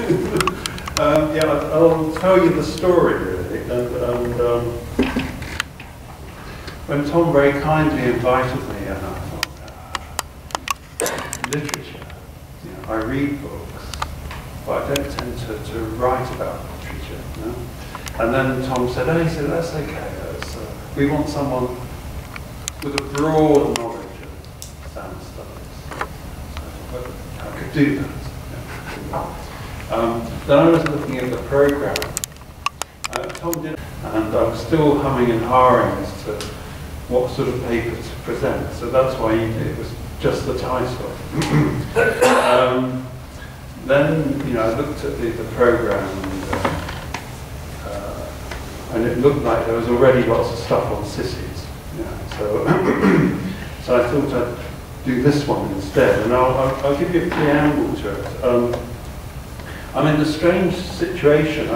Yeah, I'll tell you the story really. When Tom very kindly invited me, and I thought, literature. You know, I read books, but I don't tend to write about literature. You know? And then Tom said, "Oh, he said that's okay. We want someone with a broad knowledge of sound studies." So I could do that. Then I was looking at the program. Tom did, and I was still humming and hawing as to what sort of paper to present. So that's why it was just the title. Then, you know, I looked at the program, and it looked like there was already lots of stuff on sissies. Yeah, so I thought I'd do this one instead, and I'll give you a preamble to it. I'm in a strange situation.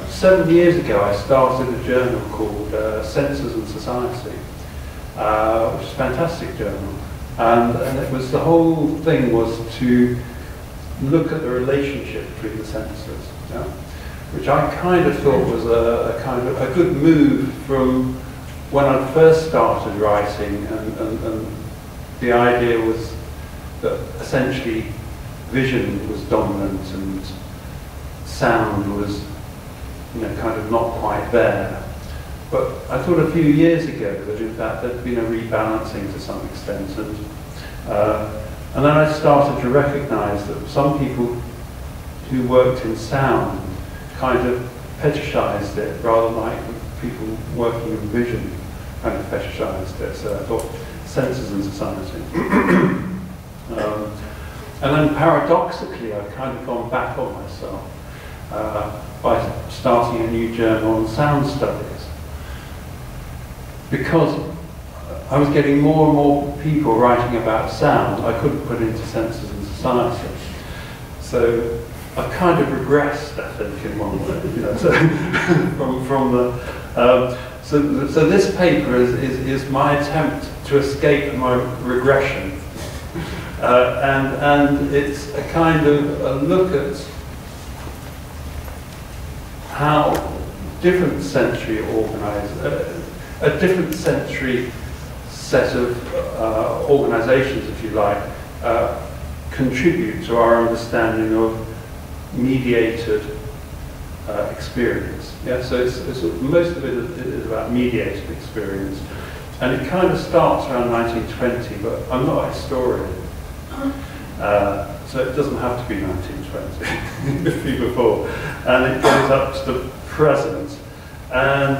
7 years ago, I started a journal called Senses and Society, which is a fantastic journal. And it was, the whole thing was to look at the relationship between the senses, yeah? Which I kind of thought was a good move from when I first started writing, and the idea was that essentially vision was dominant and sound was, you know, kind of not quite there. But I thought a few years ago that in fact there'd been a rebalancing to some extent, and then I started to recognise that some people who worked in sound kind of fetishised it, rather like people working in vision kind of fetishised it. So I thought Senses and Society. And then paradoxically, I've kind of gone back on myself by starting a new journal on sound studies, because I was getting more and more people writing about sound I couldn't put into Senses and Society. So I kind of regressed, I think, in one way. You know, so from the so this paper is my attempt to escape my regression. And it's a kind of a look at how different sensory a different sensory set of organizations, if you like, contribute to our understanding of mediated experience. Yeah, so most of it is about mediated experience, and it kind of starts around 1920. But I'm not a historian. So it doesn't have to be 1920, it could be before, and it goes up to the present, and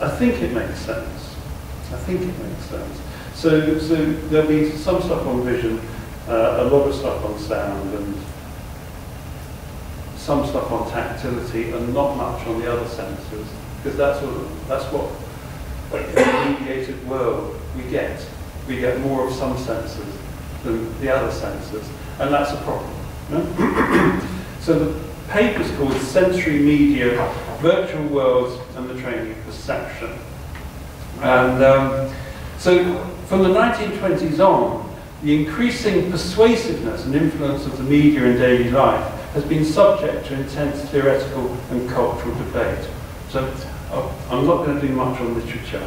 I think it makes sense. I think it makes sense. So there'll be some stuff on vision, a lot of stuff on sound, and some stuff on tactility, and not much on the other senses, because that's what like, in a mediated world we get. We get more of some senses than the other senses, and that's a problem. No? So the paper's called Sensory Media, Virtual Worlds and the Training of Perception. And so from the 1920s on, the increasing persuasiveness and influence of the media in daily life has been subject to intense theoretical and cultural debate. So I'm not going to do much on literature,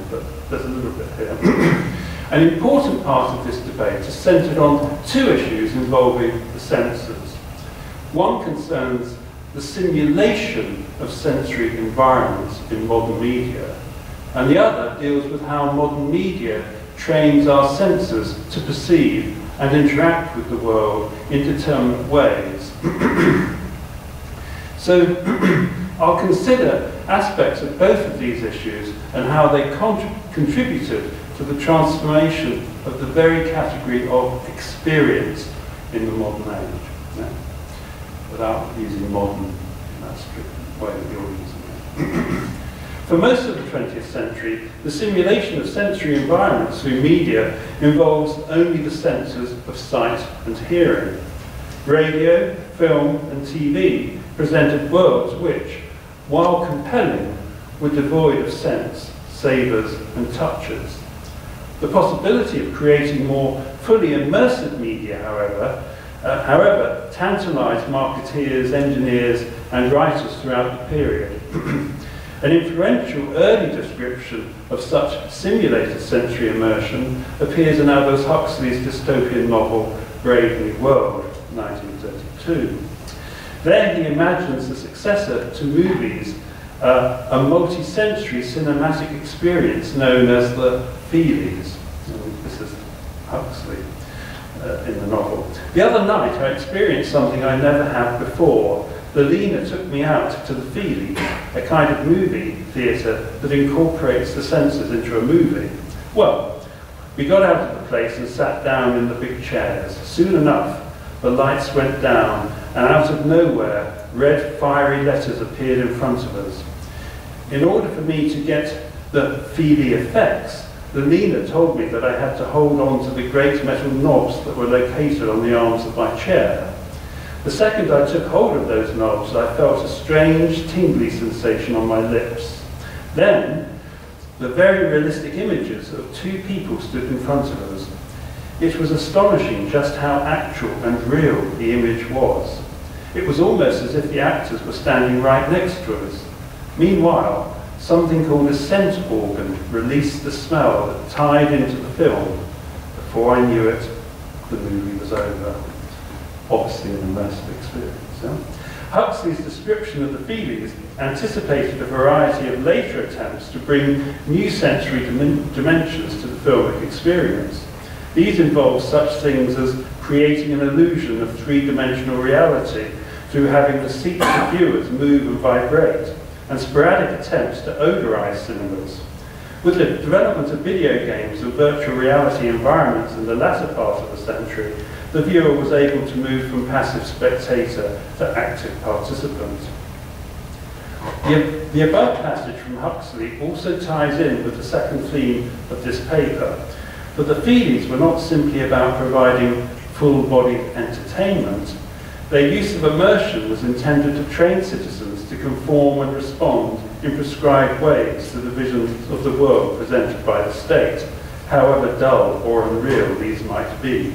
but there's a little bit here. An important part of this debate is centred on two issues involving the senses. One concerns the simulation of sensory environments in modern media, and the other deals with how modern media trains our senses to perceive and interact with the world in determinate ways. So I'll consider aspects of both of these issues and how they contributed to the transformation of the very category of experience in the modern age, yeah? Without using modern in that strict way that you're using it. For most of the 20th century, the simulation of sensory environments through media involves only the senses of sight and hearing. Radio, film, and TV presented worlds which, while compelling, were devoid of sense, savours, and touches. The possibility of creating more fully immersive media, however, however, tantalized marketeers, engineers, and writers throughout the period. An influential early description of such simulated sensory immersion appears in Aldous Huxley's dystopian novel Brave New World, 1932. There he imagines the successor to movies, a multi-sensory cinematic experience known as the Feelies. This is Huxley in the novel. The other night I experienced something I never had before. The Lena took me out to the Feelies, a kind of movie theatre that incorporates the senses into a movie. Well, we got out of the place and sat down in the big chairs. Soon enough, the lights went down, and out of nowhere, red fiery letters appeared in front of us. In order for me to get the Feely effects, the Lena told me that I had to hold on to the great metal knobs that were located on the arms of my chair. The second I took hold of those knobs, I felt a strange, tingly sensation on my lips. Then, the very realistic images of two people stood in front of us. It was astonishing just how actual and real the image was. It was almost as if the actors were standing right next to us. Meanwhile, something called a scent organ released the smell that tied into the film. Before I knew it, the movie was over. Obviously an immersive experience. Yeah? Huxley's description of the Feelies anticipated a variety of later attempts to bring new sensory dimensions to the filmic experience. These involve such things as creating an illusion of three-dimensional reality through having the seats of viewers move and vibrate, and sporadic attempts to odorize cinemas. With the development of video games and virtual reality environments in the latter part of the century, the viewer was able to move from passive spectator to active participant. The above passage from Huxley also ties in with the second theme of this paper, but the Feelies were not simply about providing full-bodied entertainment. Their use of immersion was intended to train citizens to conform and respond in prescribed ways to the visions of the world presented by the state, however dull or unreal these might be.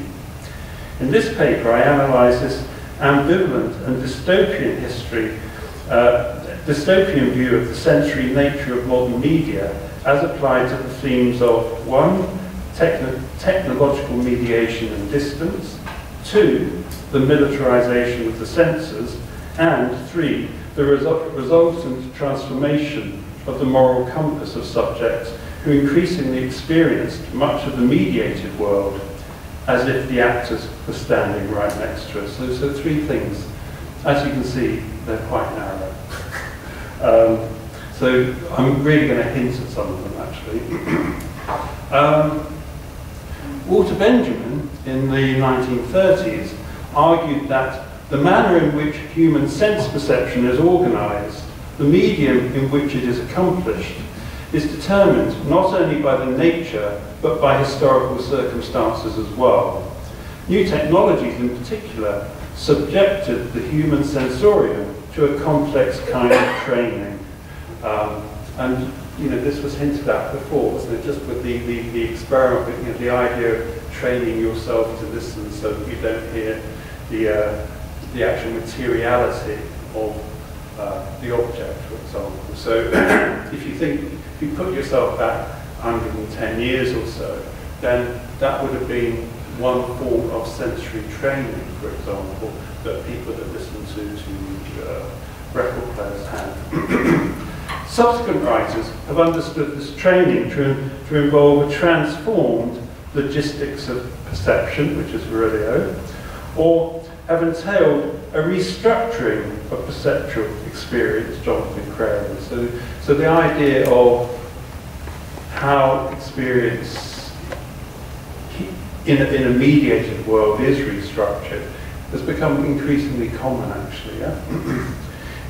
In this paper, I analyse this ambivalent and dystopian dystopian view of the sensory nature of modern media as applied to the themes of 1, technological mediation and distance, 2, the militarization of the senses, and 3, the resultant transformation of the moral compass of subjects who increasingly experienced much of the mediated world as if the actors were standing right next to us. So 3 things. As you can see, they're quite narrow. So I'm really going to hint at some of them, actually. Walter Benjamin, in the 1930s, argued that the manner in which human sense perception is organized, the medium in which it is accomplished, is determined not only by the nature, but by historical circumstances as well. New technologies in particular subjected the human sensorium to a complex kind of training. And you know, this was hinted at before, wasn't it? Just with the experiment, you know, the idea of training yourself to listen so that you don't hear the actual materiality of the object, for example. So if you put yourself back 110 years or so, then that would have been one form of sensory training, for example, that people that listen to record players have. Subsequent writers have understood this training to involve a transformed logistics of perception, which is Virilio, or have entailed a restructuring of perceptual experience, Jonathan Crary. So the idea of how experience in a mediated world is restructured has become increasingly common, actually. Yeah?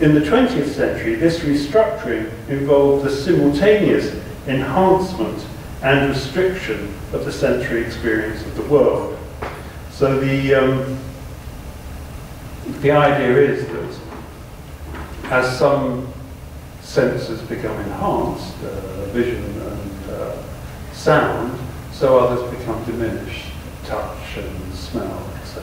In the 20th century, this restructuring involved the simultaneous enhancement and restriction of the sensory experience of the world. So the idea is that as some senses become enhanced, vision and sound, so others become diminished. touch and smell, etc.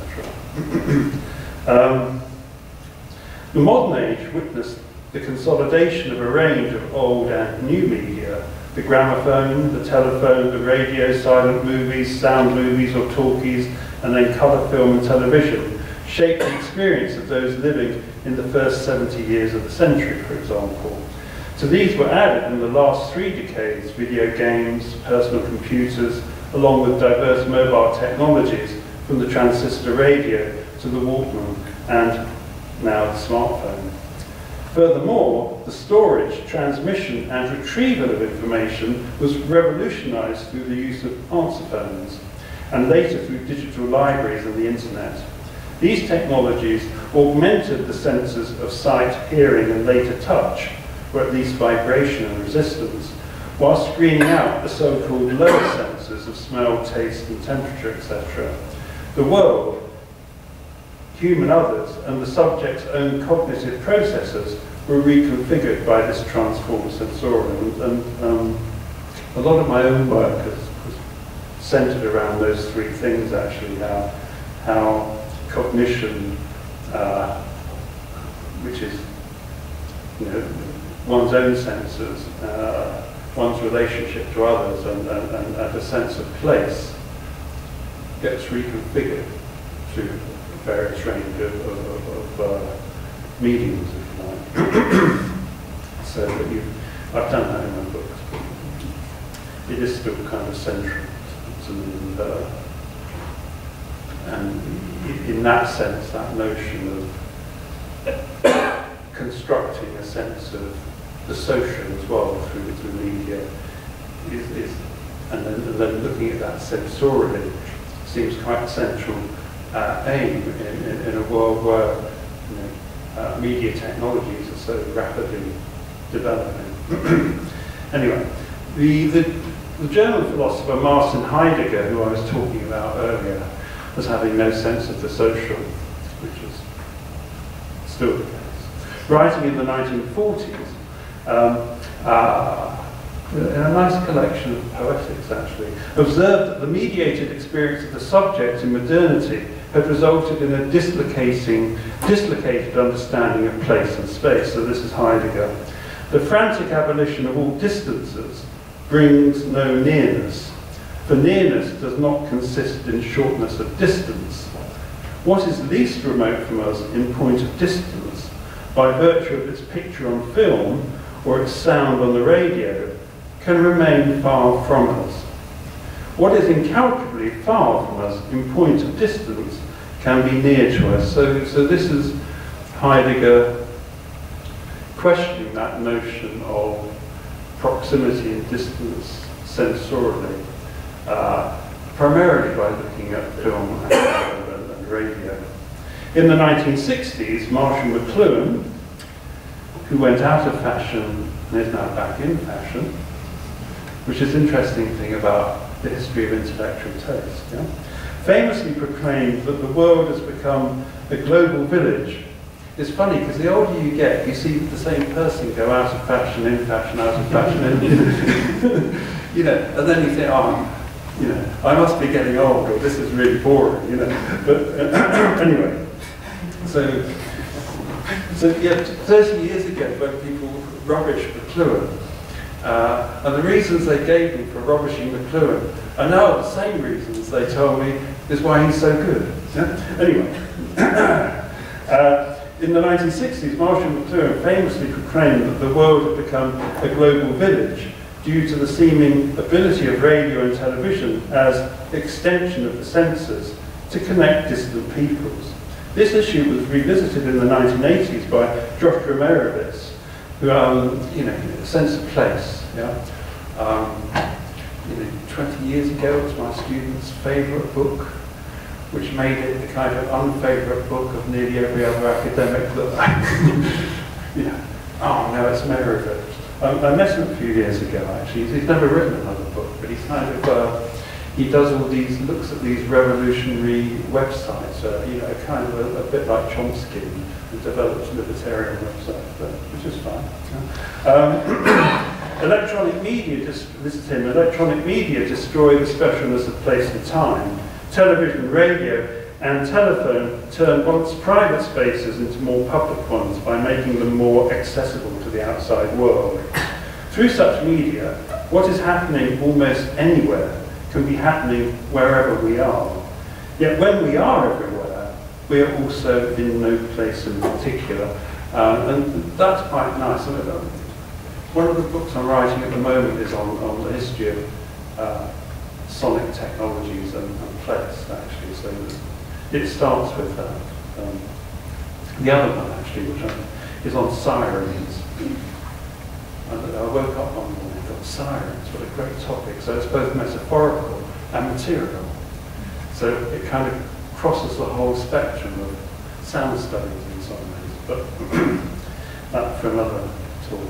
The modern age witnessed the consolidation of a range of old and new media: the gramophone, the telephone, the radio, silent movies, sound movies or talkies, and then colour film and television, shaped the experience of those living in the first 70 years of the century, for example. To these were added in the last 3 decades video games, personal computers, along with diverse mobile technologies from the transistor radio to the Walkman and now the smartphone. Furthermore, the storage, transmission and retrieval of information was revolutionized through the use of answer phones and later through digital libraries and the internet. These technologies augmented the senses of sight, hearing and later touch, or at least vibration and resistance, while screening out the so-called lower senses of smell, taste and temperature, etc. The world, human others, and the subject's own cognitive processes were reconfigured by this transformed sensorium. And a lot of my own work was centered around those 3 things, actually. How cognition, which is, you know, one's own senses, one's relationship to others, and a sense of place gets reconfigured through various range of mediums, if you like. So that I've done that in my books. It is still kind of central to me, and in that sense, that notion of constructing a sense of the social as well through media is and then looking at that sensorially seems quite a central aim in a world where, you know, media technologies are so rapidly developing. Anyway, the German philosopher Martin Heidegger, who I was talking about earlier, was having no sense of the social, which is still the case. Writing in the 1940s, in a nice collection of poetics actually, observed that the mediated experience of the subject in modernity had resulted in a dislocated understanding of place and space. So this is Heidegger. The frantic abolition of all distances brings no nearness, for nearness does not consist in shortness of distance. What is least remote from us in point of distance, by virtue of its picture on film or its sound on the radio, can remain far from us. What is incalculably far from us in point of distance can be near to us. So this is Heidegger questioning that notion of proximity and distance sensorially, primarily by looking at film and radio. In the 1960s, Marshall McLuhan, who went out of fashion and is now back in fashion, which is an interesting thing about the history of intellectual taste, yeah? Famously proclaimed that the world has become a global village. It's funny, because the older you get, you see the same person go out of fashion, in fashion, out of fashion, in, you know, and then you think, oh, you know, I must be getting old, or this is really boring, you know. But anyway, so yeah, 30 years ago, when people rubbished McLuhan, and the reasons they gave me for rubbishing McLuhan are now the same reasons they told me is why he's so good. Yeah? Anyway, in the 1960s, Marshall McLuhan famously proclaimed that the world had become a global village due to the seeming ability of radio and television as extension of the senses to connect distant peoples. This issue was revisited in the 1980s by Joshua Merovitz, who, you know, a sense of place. Yeah? You know, 20 years ago, it was my student's favourite book, which made it the kind of unfavourite book of nearly every other academic that I, you know, oh no, it's Merovitz. I met him a few years ago, actually. He's never written another book, but he's kind of, he does all these, looks at these revolutionary websites, you know, kind of a bit like Chomsky, and develops libertarian websites, which is fine. Electronic media, this is him, electronic media destroy the specialness of place and time television, radio, and telephone turned once private spaces into more public ones by making them more accessible to the outside world. Through such media, what is happening almost anywhere can be happening wherever we are. Yet when we are everywhere, we are also in no place in particular. And that's quite nice. One of the books I'm writing at the moment is on the history of sonic technologies and place, actually. So it starts with that. The other one, actually, which is on sirens. I woke up one morning and thought, sirens, what a great topic. So it's both metaphorical and material. So it kind of crosses the whole spectrum of sound studies in some ways. But that for another talk, I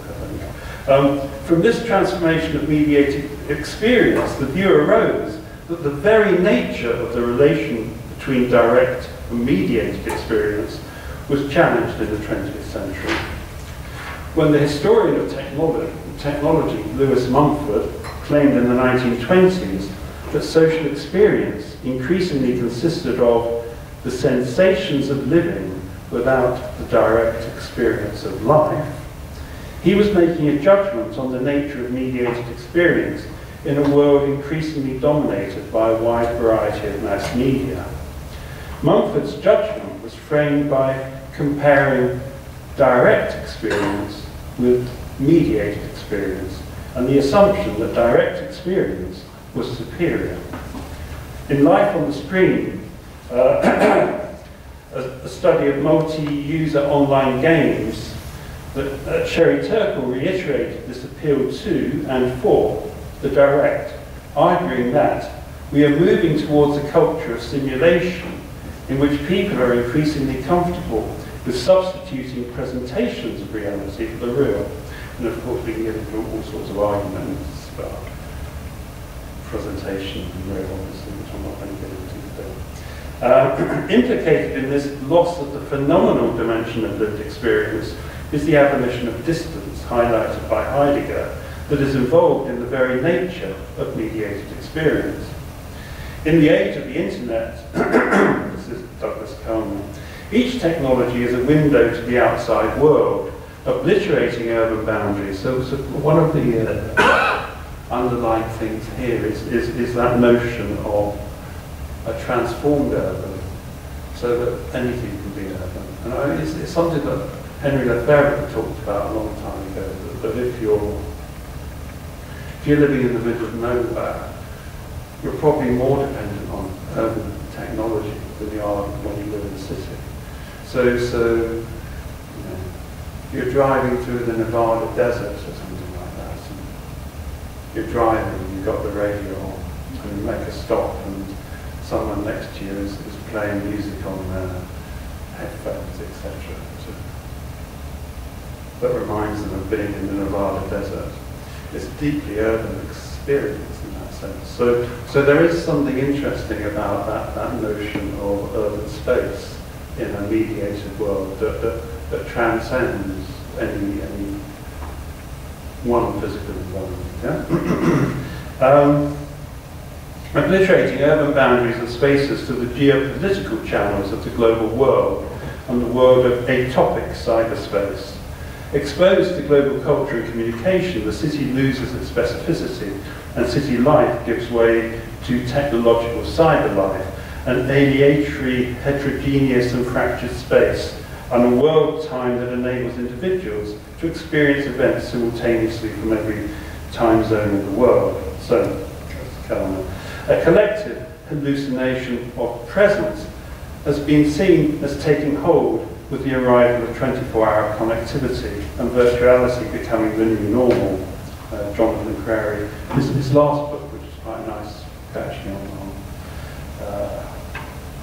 think. From this transformation of mediated experience, the view arose that the very nature of the relation between direct and mediated experience was challenged in the 20th century. When the historian of technology, Lewis Mumford, claimed in the 1920s that social experience increasingly consisted of the sensations of living without the direct experience of life, he was making a judgment on the nature of mediated experience in a world increasingly dominated by a wide variety of mass media. Mumford's judgment was framed by comparing direct experience with mediated experience, and the assumption that direct experience was superior. In Life on the Screen, a study of multi-user online games, that Sherry Turkle reiterated this appeal to and for the direct, arguing that we are moving towards a culture of simulation in which people are increasingly comfortable with substituting presentations of reality for the real. And of course we can get into all sorts of arguments about presentation and real, obviously, which I'm not going to get into today. Implicated in this loss of the phenomenal dimension of lived experience is the abolition of distance, highlighted by Heidegger, that is involved in the very nature of mediated experience. In the age of the internet, this is Douglas Coleman, each technology is a window to the outside world, obliterating urban boundaries. So one of the underlying things here is that notion of a transformed urban, so that anything can be urban. And it's something that Henry Lefebvre talked about a long time ago, that if you're living in the middle of nowhere, you're probably more dependent on urban technology than you are when you live in the city. So you know, you're driving through the Nevada desert or something like that, and you're driving, you've got the radio on, and you make a stop, and someone next to you is playing music on their headphones, etc. That reminds them of being in the Nevada desert. It's a deeply urban experience in that sense. So there is something interesting about that notion of urban space in a mediated world that transcends any one physical environment. Yeah? Obliterating urban boundaries and spaces to the geopolitical channels of the global world and the world of atopic cyberspace. Exposed to global culture and communication, the city loses its specificity, and city life gives way to technological cyber life, an aleatory, heterogeneous and fractured space, and a world time that enables individuals to experience events simultaneously from every time zone in the world. So, that's Kalman. A collective hallucination of presence has been seen as taking hold with the arrival of 24-hour connectivity and virtuality becoming the new normal. Jonathan Crary, his last book, which is quite nice, actually on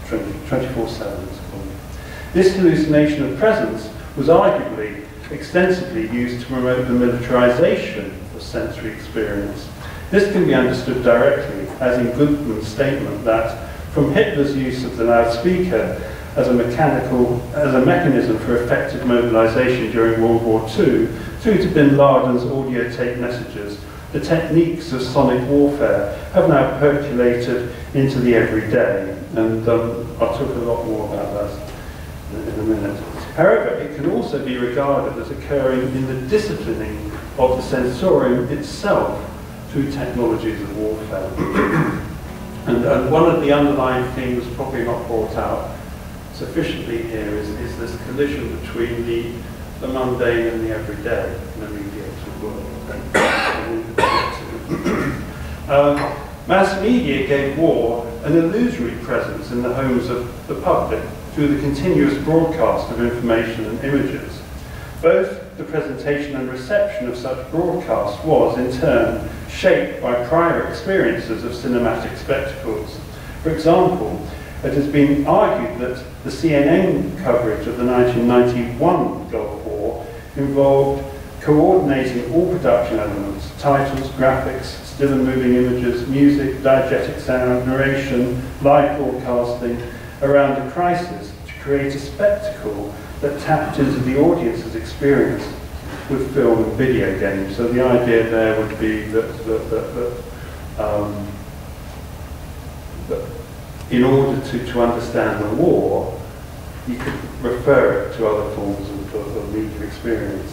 24/7 it's called. This hallucination of presence was arguably extensively used to promote the militarization of sensory experience. This can be understood directly, as in Gutmann's statement that from Hitler's use of the loudspeaker as a mechanism for effective mobilization during World War II, through to bin Laden's audio tape messages the techniques of sonic warfare have now percolated into the everyday, and I'll talk a lot more about that in a minute. However, it can also be regarded as occurring in the disciplining of the sensorium itself through technologies of warfare. and one of the underlying themes, probably not brought out sufficiently here, is this collision between the mundane and the everyday in the mediated world. Mass media gave war an illusory presence in the homes of the public through the continuous broadcast of information and images. Both the presentation and reception of such broadcast was, in turn, shaped by prior experiences of cinematic spectacles. For example, it has been argued that the CNN coverage of the 1991 Gulf War involved coordinating all production elements, titles, graphics, still and moving images, music, diegetic sound, narration, live broadcasting around a crisis to create a spectacle that tapped into the audience's experience with film and video games. So the idea there would be that in order to understand the war, you could refer it to other forms of media experience.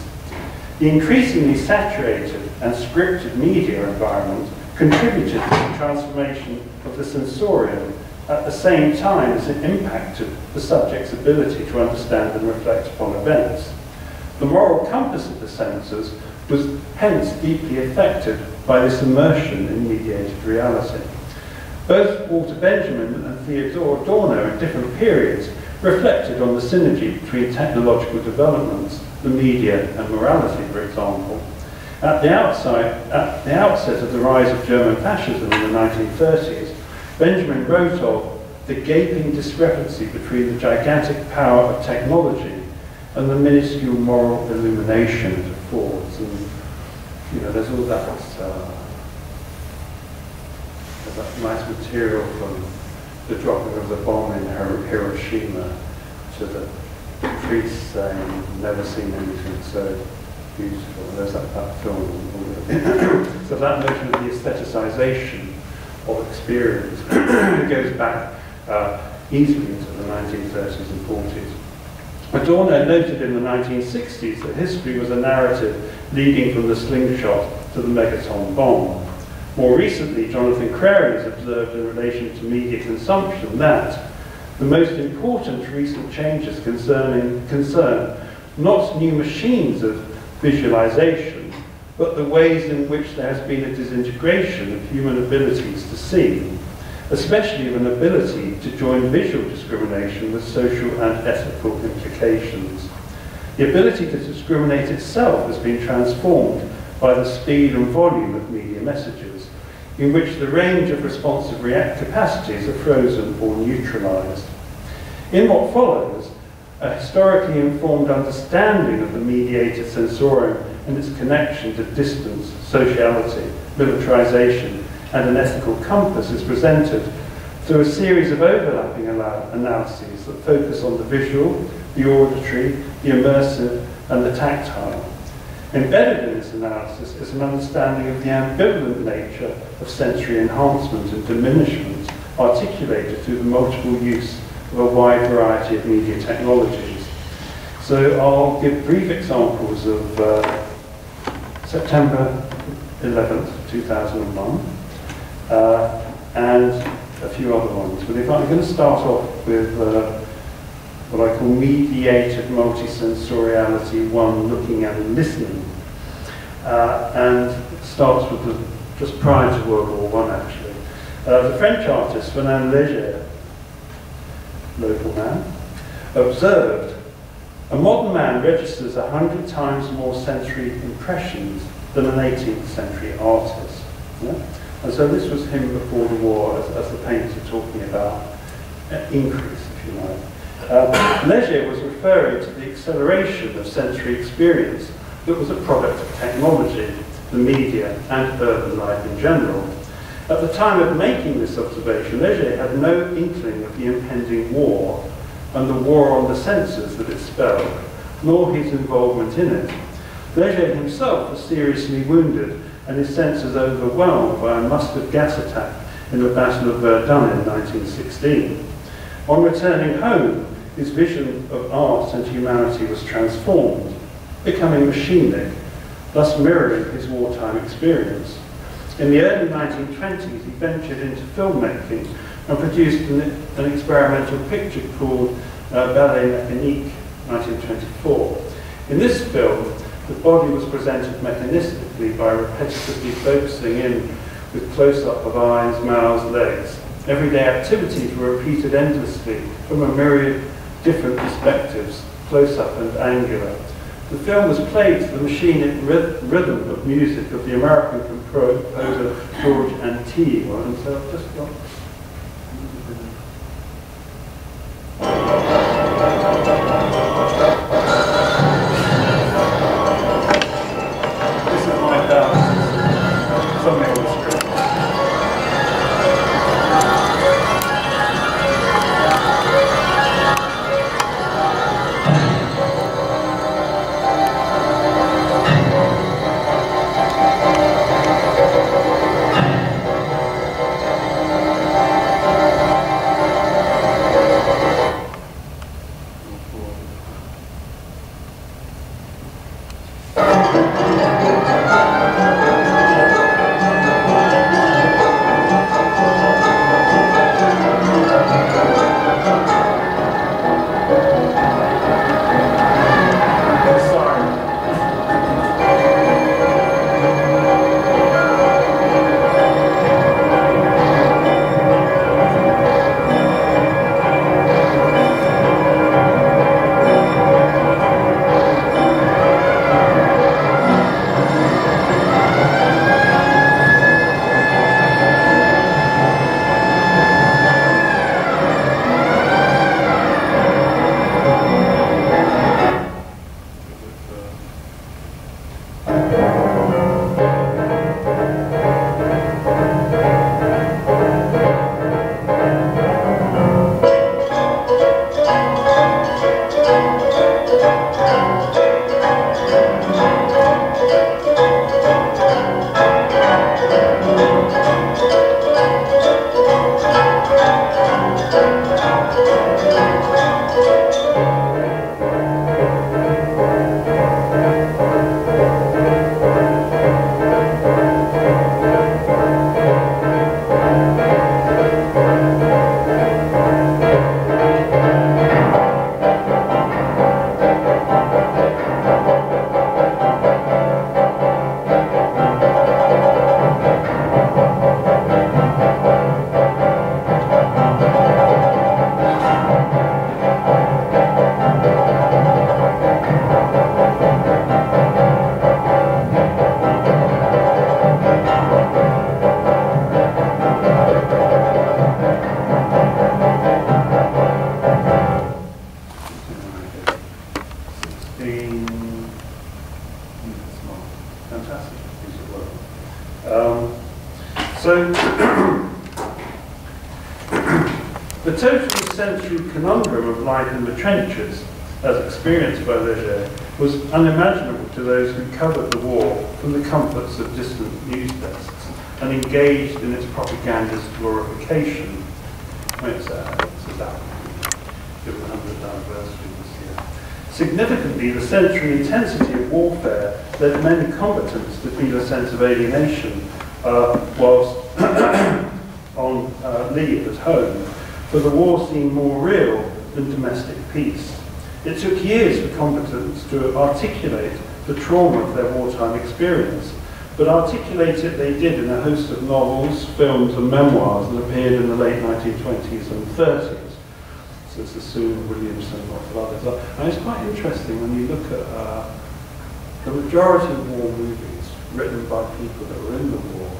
The increasingly saturated and scripted media environment contributed to the transformation of the sensorium at the same time as it impacted the subject's ability to understand and reflect upon events. The moral compass of the senses was hence deeply affected by this immersion in mediated reality. Both Walter Benjamin and Theodore Adorno at different periods reflected on the synergy between technological developments, the media and morality, for example. At the outset of the rise of German fascism in the 1930s, Benjamin wrote of the gaping discrepancy between the gigantic power of technology and the minuscule moral illumination it affords. And, you know, there's all that nice material from the dropping of the bomb in Hiroshima to the priest saying, never seen anything so beautiful. There's that film. So that notion of the aestheticization of experience goes back easily into the 1930s and 40s. Adorno noted in the 1960s that history was a narrative leading from the slingshot to the megaton bomb. More recently, Jonathan Crary has observed in relation to media consumption that the most important recent changes concern not new machines of visualization, but the ways in which there has been a disintegration of human abilities to see, especially of an ability to join visual discrimination with social and ethical implications. The ability to discriminate itself has been transformed by the speed and volume of media messages, in which the range of responsive react capacities are frozen or neutralized. In what follows, a historically informed understanding of the mediated sensorium and its connection to distance, sociality, militarization, and an ethical compass is presented through a series of overlapping analyses that focus on the visual, the auditory, the immersive, and the tactile. Embedded in this analysis is an understanding of the ambivalent nature of sensory enhancement and diminishment, articulated through the multiple use of a wide variety of media technologies. So I'll give brief examples of September 11th, 2001, and a few other ones. But if I'm going to start off with what I call mediated multisensoriality 1, looking and listening, and starts with just prior to World War I, actually. The French artist Fernand Léger, local man, observed, a modern man registers 100 times more sensory impressions than an 18th century artist. Yeah? And so this was him before the war, as the painters are talking about, increase, if you like. Léger was referring to the acceleration of sensory experience that was a product of technology, the media, and urban life in general. At the time of making this observation, Léger had no inkling of the impending war and the war on the senses that it spelled, nor his involvement in it. Léger himself was seriously wounded and his senses overwhelmed by a mustard gas attack in the Battle of Verdun in 1916. On returning home, his vision of art and humanity was transformed, becoming machinic, thus mirroring his wartime experience. In the early 1920s, he ventured into filmmaking and produced an experimental picture called Ballet Mécanique, 1924. In this film, the body was presented mechanistically by repetitively focusing in with close-up of eyes, mouths, legs. Everyday activities were repeated endlessly from a myriad different perspectives, close-up and angular. The film was played to the machinic rhythm of music of the American composer George Antilles. And so I've just got... This is my dance. Something on the script. The totally sensory conundrum of life in the trenches, as experienced by Leger, was unimaginable to those who covered the war from the comforts of distant news desks and engaged in its propagandist glorification. It's about the 100th anniversary this year. Significantly, the sensory intensity of warfare led many combatants to feel a sense of alienation whilst on leave at home, for the war seemed more real than domestic peace. It took years for combatants to articulate the trauma of their wartime experience, but articulate it they did in a host of novels, films and memoirs that appeared in the late 1920s and 30s. So it's Sassoon, Williamson, and lots of others. And it's quite interesting when you look at the majority of war movies written by people that were in the war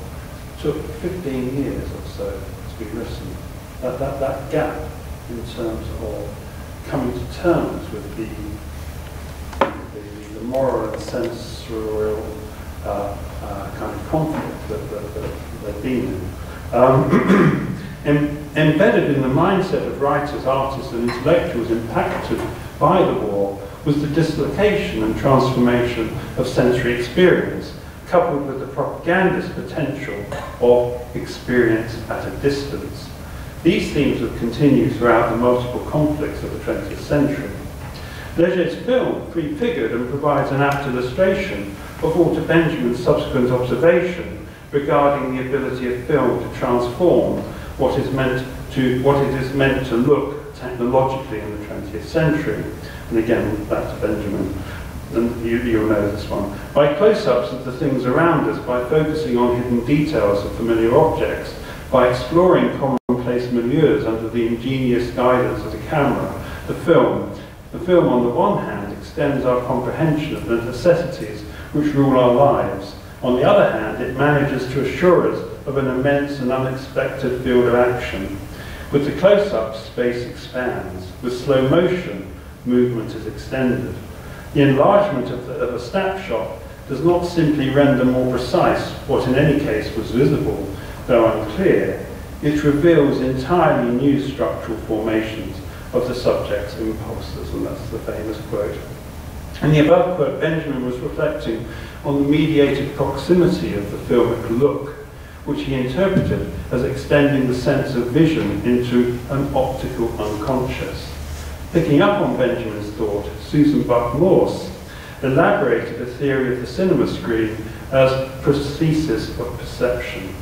took 15 years or so to be written. That gap in terms of coming to terms with the moral and sensorial kind of conflict that they've been in. Embedded in the mindset of writers, artists and intellectuals impacted by the war was the dislocation and transformation of sensory experience, coupled with the propagandist potential of experience at a distance. These themes have continued throughout the multiple conflicts of the 20th century. Leger's film prefigured and provides an apt illustration of Walter Benjamin's subsequent observation regarding the ability of film to transform what it is meant to look technologically in the 20th century. And again, back to Benjamin, and you'll know this one. By close-ups of the things around us, by focusing on hidden details of familiar objects, by exploring commonplace milieus under the ingenious guidance of the camera, the film on the one hand extends our comprehension of the necessities which rule our lives. On the other hand, it manages to assure us of an immense and unexpected field of action. With the close-up, space expands. With slow motion, movement is extended. The enlargement of a snapshot does not simply render more precise what in any case was visible, though unclear. It reveals entirely new structural formations of the subject's impulses, and that's the famous quote. In the above quote, Benjamin was reflecting on the mediated proximity of the filmic look, which he interpreted as extending the sense of vision into an optical unconscious. Picking up on Benjamin's thought, Susan Buck-Morse elaborated a theory of the cinema screen as prosthesis of perception,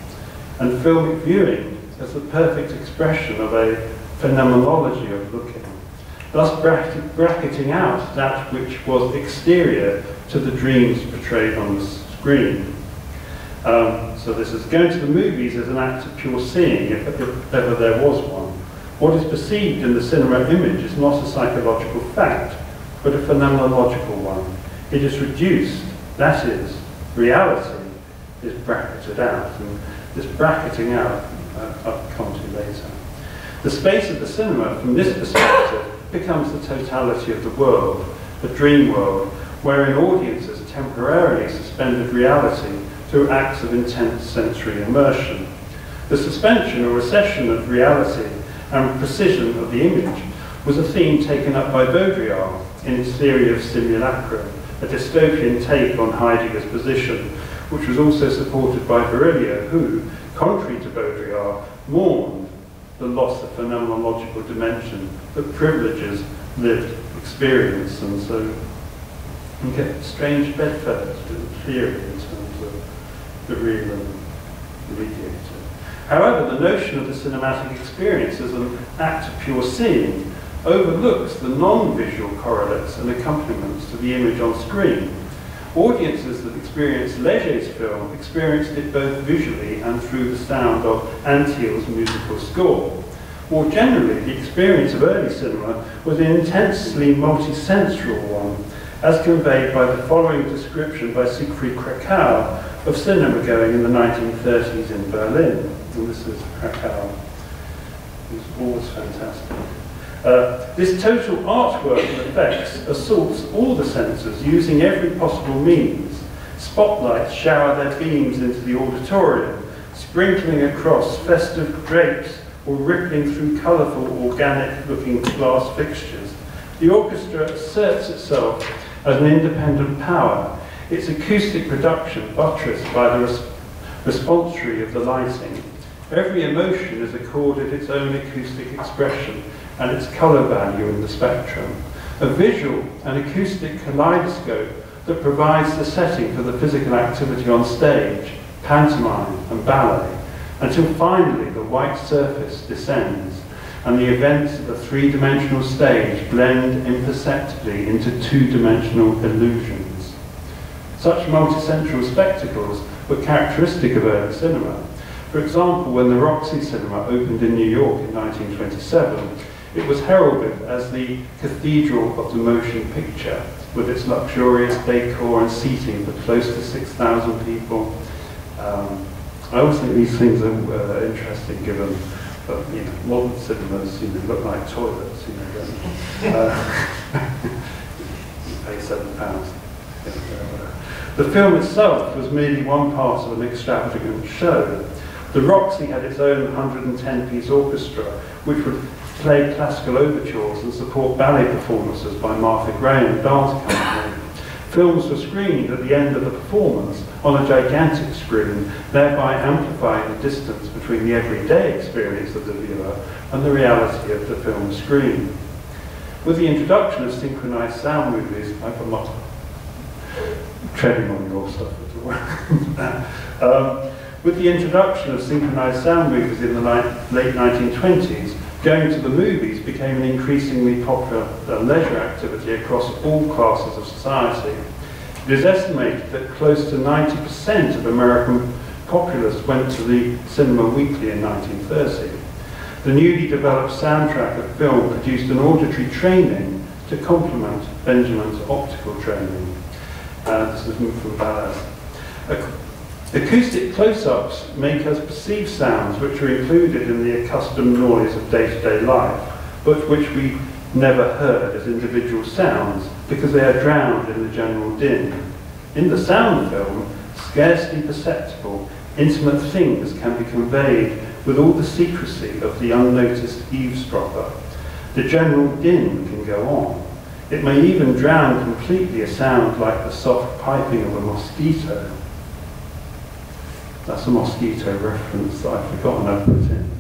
and filmic viewing as the perfect expression of a phenomenology of looking, thus bracketing out that which was exterior to the dreams portrayed on the screen. So this is going to the movies as an act of pure seeing, if ever there was one. What is perceived in the cinema image is not a psychological fact, but a phenomenological one. It is reduced, that is, reality is bracketed out, and this bracketing out I'll come to later. The space of the cinema, from this perspective, becomes the totality of the world, the dream world, wherein audiences temporarily suspended reality through acts of intense sensory immersion. The suspension or recession of reality and precision of the image was a theme taken up by Baudrillard in his theory of simulacrum, a dystopian take on Heidegger's position, which was also supported by Virilio, who, contrary to Baudrillard, mourned the loss of phenomenological dimension that privileges lived experience, and so you get strange bedfellows with theory in terms of the real and the mediator. However, the notion of the cinematic experience as an act of pure seeing overlooks the non-visual correlates and accompaniments to the image on screen. Audiences that experienced Leger's film experienced it both visually and through the sound of Antheil's musical score. More generally, the experience of early cinema was an intensely multisensual one, as conveyed by the following description by Siegfried Kracau of cinema going in the 1930s in Berlin. And this is Kracau, who's always fantastic. This total artwork of effects assaults all the senses using every possible means. Spotlights shower their beams into the auditorium, sprinkling across festive drapes or rippling through colourful, organic-looking glass fixtures. The orchestra asserts itself as an independent power, its acoustic production buttressed by the responsory of the lighting. Every emotion is accorded its own acoustic expression and its colour value in the spectrum. A visual and acoustic kaleidoscope that provides the setting for the physical activity on stage, pantomime and ballet, until finally the white surface descends and the events of the three-dimensional stage blend imperceptibly into two-dimensional illusions. Such multisensual spectacles were characteristic of early cinema. For example, when the Roxy Cinema opened in New York in 1927, it was heralded as the cathedral of the motion picture, with its luxurious decor and seating for close to 6,000 people. I always think these things are interesting, given that modern cinemas look like toilets. You pay £7. The film itself was merely one part of an extravagant show. The Roxy had its own 110-piece orchestra, which would play classical overtures and support ballet performances by Martha Graham Dance Company. Films were screened at the end of the performance on a gigantic screen, thereby amplifying the distance between the everyday experience of the viewer and the reality of the film screen. With the introduction of synchronized sound movies, I'm not treading on your stuff at all. With the introduction of synchronized sound movies in the late 1920s, going to the movies became an increasingly popular leisure activity across all classes of society. It is estimated that close to 90% of American populace went to the cinema weekly in 1930. The newly developed soundtrack of film produced an auditory training to complement Benjamin's optical training. This is from Ballas. Acoustic close-ups make us perceive sounds which are included in the accustomed noise of day-to-day life, but which we never heard as individual sounds because they are drowned in the general din. In the sound film, scarcely perceptible, intimate things can be conveyed with all the secrecy of the unnoticed eavesdropper. The general din can go on. It may even drown completely a sound like the soft piping of a mosquito. That's a mosquito reference that I've forgotten I've put in.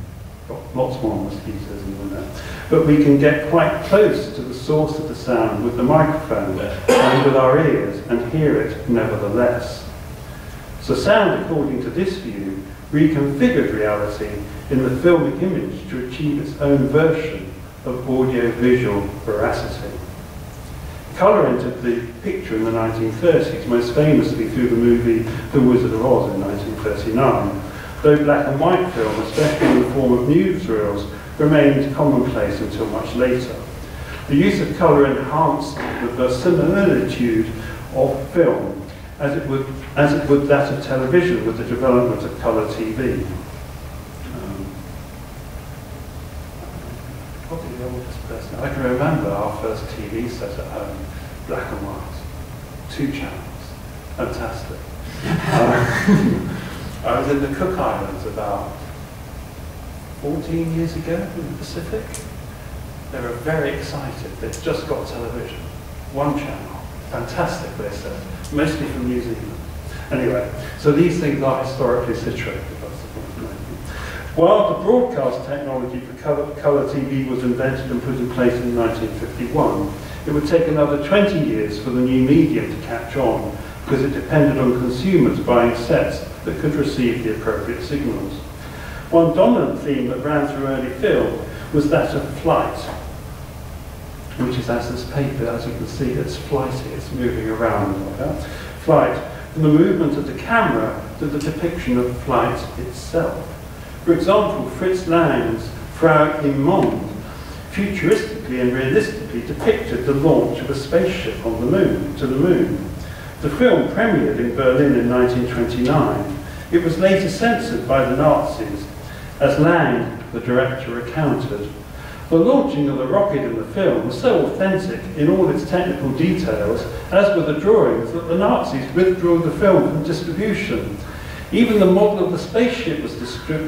Got lots more mosquitoes in there. But we can get quite close to the source of the sound with the microphone and with our ears and hear it nevertheless. So sound, according to this view, reconfigured reality in the filmic image to achieve its own version of audio-visual veracity. Colour entered the picture in the 1930s, most famously through the movie The Wizard of Oz in 1939, though black and white film, especially in the form of newsreels, remained commonplace until much later. The use of colour enhanced the verisimilitude of film, as it would that of television with the development of colour TV. Probably the oldest person. I can remember our first TV set at home, black and white, 2 channels, fantastic. I was in the Cook Islands about 14 years ago in the Pacific. They were very excited. They'd just got television, 1 channel, fantastic, they said, mostly from New Zealand. Anyway, so these things are historically situated. While the broadcast technology for colour TV was invented and put in place in 1951, it would take another 20 years for the new medium to catch on, because it depended on consumers buying sets that could receive the appropriate signals. One dominant theme that ran through early film was that of flight, which is, as this paper, as you can see, it's flighty, it's moving around like that. Flight, from the movement of the camera to the depiction of flight itself. For example, Fritz Lang's Frau im Mond futuristically and realistically depicted the launch of a spaceship on the moon, to the moon. The film premiered in Berlin in 1929. It was later censored by the Nazis, as Lang, the director, recounted. The launching of the rocket in the film was so authentic in all its technical details, as were the drawings, that the Nazis withdrew the film from distribution. Even the model of the spaceship was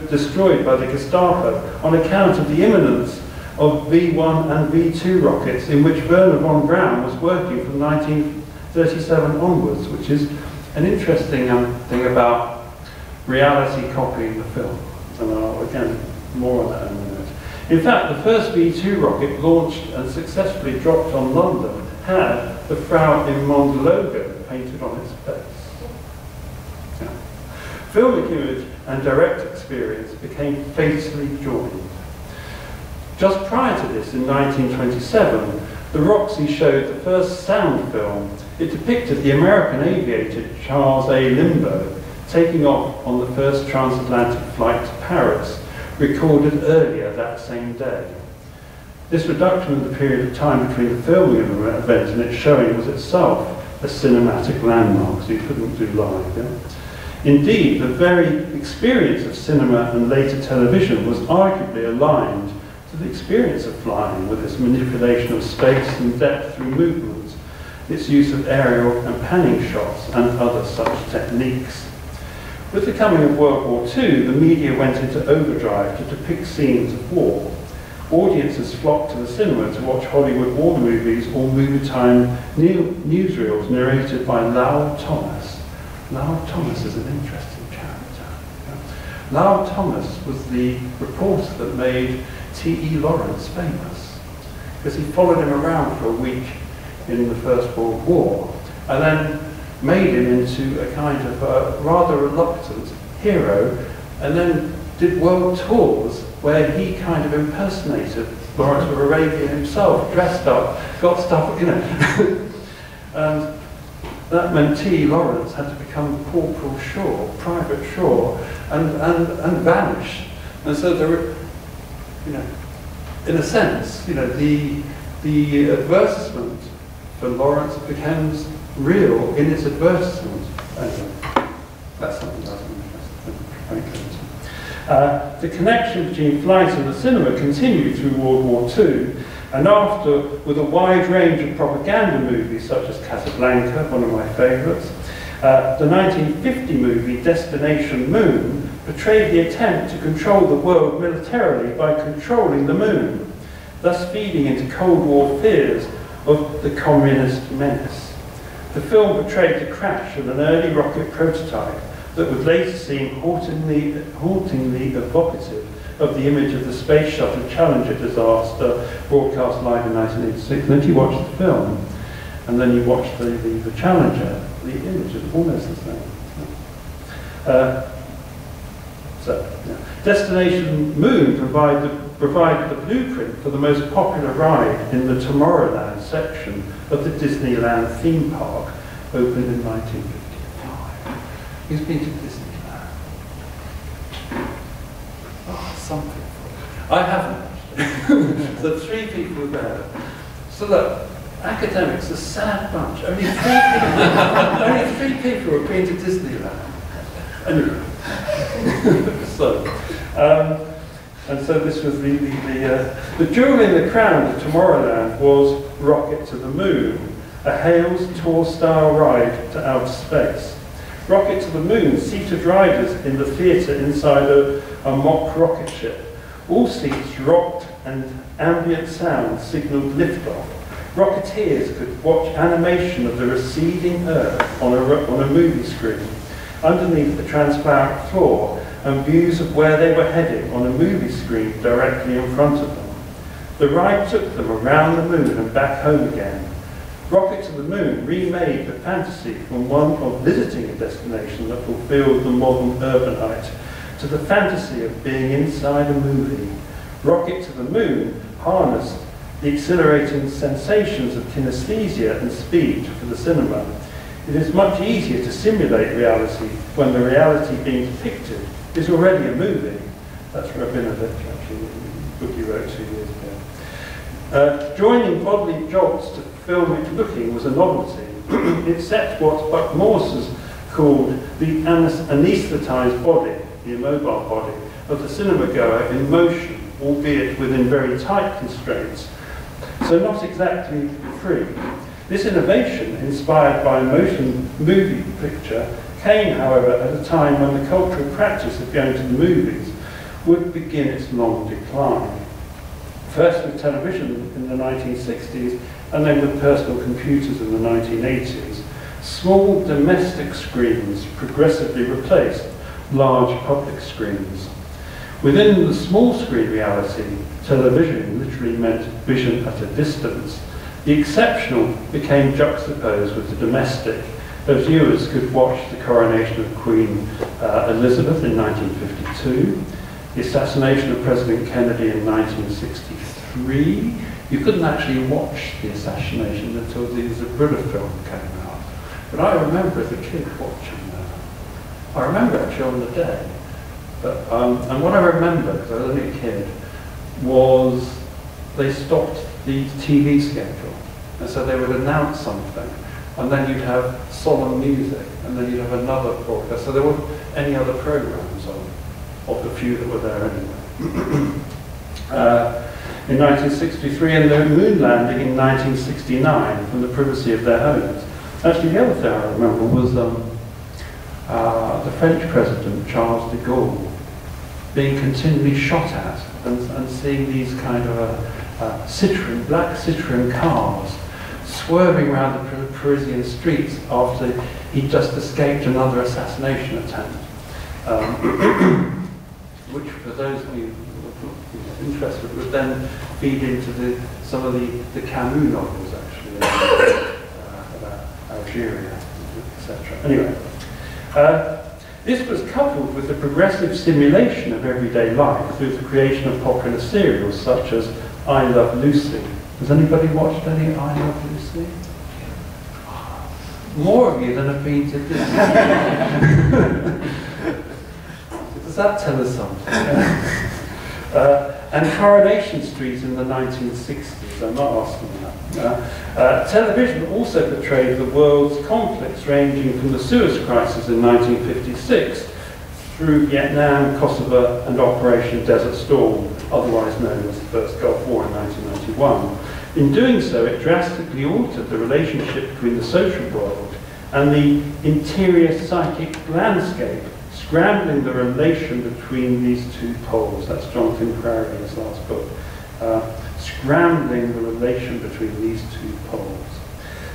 destroyed by the Gestapo on account of the imminence of V1 and V2 rockets, in which Wernher von Braun was working from 1937 onwards, which is an interesting thing about reality copying the film. And again, more on that in a minute. In fact, the first V2 rocket launched and successfully dropped on London had the Frau im Mond logo painted on its base. Yeah. Filmic image and direct experience became fatally joined. Just prior to this, in 1927, the Roxy showed the first sound film. It depicted the American aviator Charles A. Lindbergh taking off on the first transatlantic flight to Paris, recorded earlier that same day. This reduction in the period of time between the filming of the event and its showing was itself a cinematic landmark, so you couldn't do live. Yeah? Indeed, the very experience of cinema and later television was arguably aligned to the experience of flying, with its manipulation of space and depth through movement, its use of aerial and panning shots and other such techniques. With the coming of World War II, the media went into overdrive to depict scenes of war. Audiences flocked to the cinema to watch Hollywood war movies or movie time newsreels narrated by Lowell Thomas. Lowell Thomas is an interesting character. Lowell Thomas was the reporter that made T.E. Lawrence famous, because he followed him around for a week in the First World War, and then made him into a kind of rather reluctant hero, and then did world tours where he kind of impersonated Lawrence of Arabia himself, dressed up, got stuff, you know. And that meant T.E. Lawrence had to become Corporal Shaw, Private Shaw, and vanish. And so there were, you know, in a sense, you know, the advertisement for Lawrence becomes real in its advertisement. Anyway, that's something else I'm interested in. The connection between flight and the cinema continued through World War II, and after, with a wide range of propaganda movies such as Casablanca, one of my favourites, the 1950 movie Destination Moon portrayed the attempt to control the world militarily by controlling the moon, thus feeding into Cold War fears of the communist menace. The film portrayed the crash of an early rocket prototype that would later seem hauntingly evocative of the image of the Space Shuttle Challenger disaster broadcast live in 1986. And if you watch the film, and then you watch the Challenger, the image is almost the same. Destination Moon provided the blueprint for the most popular ride in the Tomorrowland section of the Disneyland theme park, opened in 1955. Who's been to Disneyland? Oh, something. I haven't. So 3 people were there. So look, academics, a sad bunch. Only 3 people have been to Disneyland. Anyway. And so this was the jewel in the crown of Tomorrowland was Rocket to the Moon, a Hales tour-style ride to outer space. Rocket to the Moon seated riders in the theatre inside a mock rocket ship. All seats rocked and ambient sound signalled liftoff. Rocketeers could watch animation of the receding Earth on a movie screen underneath the transparent floor, and views of where they were heading on a movie screen directly in front of them. The ride took them around the moon and back home again. Rocket to the Moon remade the fantasy from one of visiting a destination that fulfilled the modern urbanite to the fantasy of being inside a movie. Rocket to the Moon harnessed the exhilarating sensations of kinesthesia and speed for the cinema. It is much easier to simulate reality when the reality being depicted is already a movie. That's Rabinovich, actually, the book he wrote 2 years ago. Joining bodily jobs to filmic looking was a novelty. It set what Buck Morse has called the anaesthetised body, the immobile body, of the cinema goer in motion, albeit within very tight constraints, so not exactly free. This innovation, inspired by a motion movie picture, came, however, at a time when the cultural practice of going to the movies would begin its long decline. First with television in the 1960s, and then with personal computers in the 1980s, small domestic screens progressively replaced large public screens. Within the small screen reality, television literally meant vision at a distance. The exceptional became juxtaposed with the domestic, as viewers could watch the coronation of Queen Elizabeth in 1952, the assassination of President Kennedy in 1963. You couldn't actually watch the assassination until the Zabruda film came out. But I remember as a kid watching that. I remember actually on the day. But, and what I remember, because I was only a kid, was they stopped the TV schedule. And so they would announce something, and then you'd have solemn music, and then you'd have another broadcast. So there weren't any other programs of the few that were there anyway. In 1963, and the moon landing in 1969 from the privacy of their homes. Actually, the other thing I remember was the French president, Charles de Gaulle, being continually shot at, and seeing these kind of Citroen, black Citroen cars swerving around the Parisian streets after he'd just escaped another assassination attempt. Which, for those of you interested, would then feed into some of the Camus novels, actually, about Algeria, etc. Anyway, this was coupled with the progressive simulation of everyday life through the creation of popular serials such as I Love Lucy. Has anybody watched any I Love Lucy? More of you than have been to this. Does that tell us something? And Coronation Street in the 1960s, I'm not asking that. Television also portrayed the world's conflicts, ranging from the Suez Crisis in 1956 through Vietnam, Kosovo, and Operation Desert Storm, otherwise known as the First Gulf War in 1991. In doing so, it drastically altered the relationship between the social world and the interior psychic landscape, scrambling the relation between these two poles. That's Jonathan Crary in his last book. Scrambling the relation between these two poles.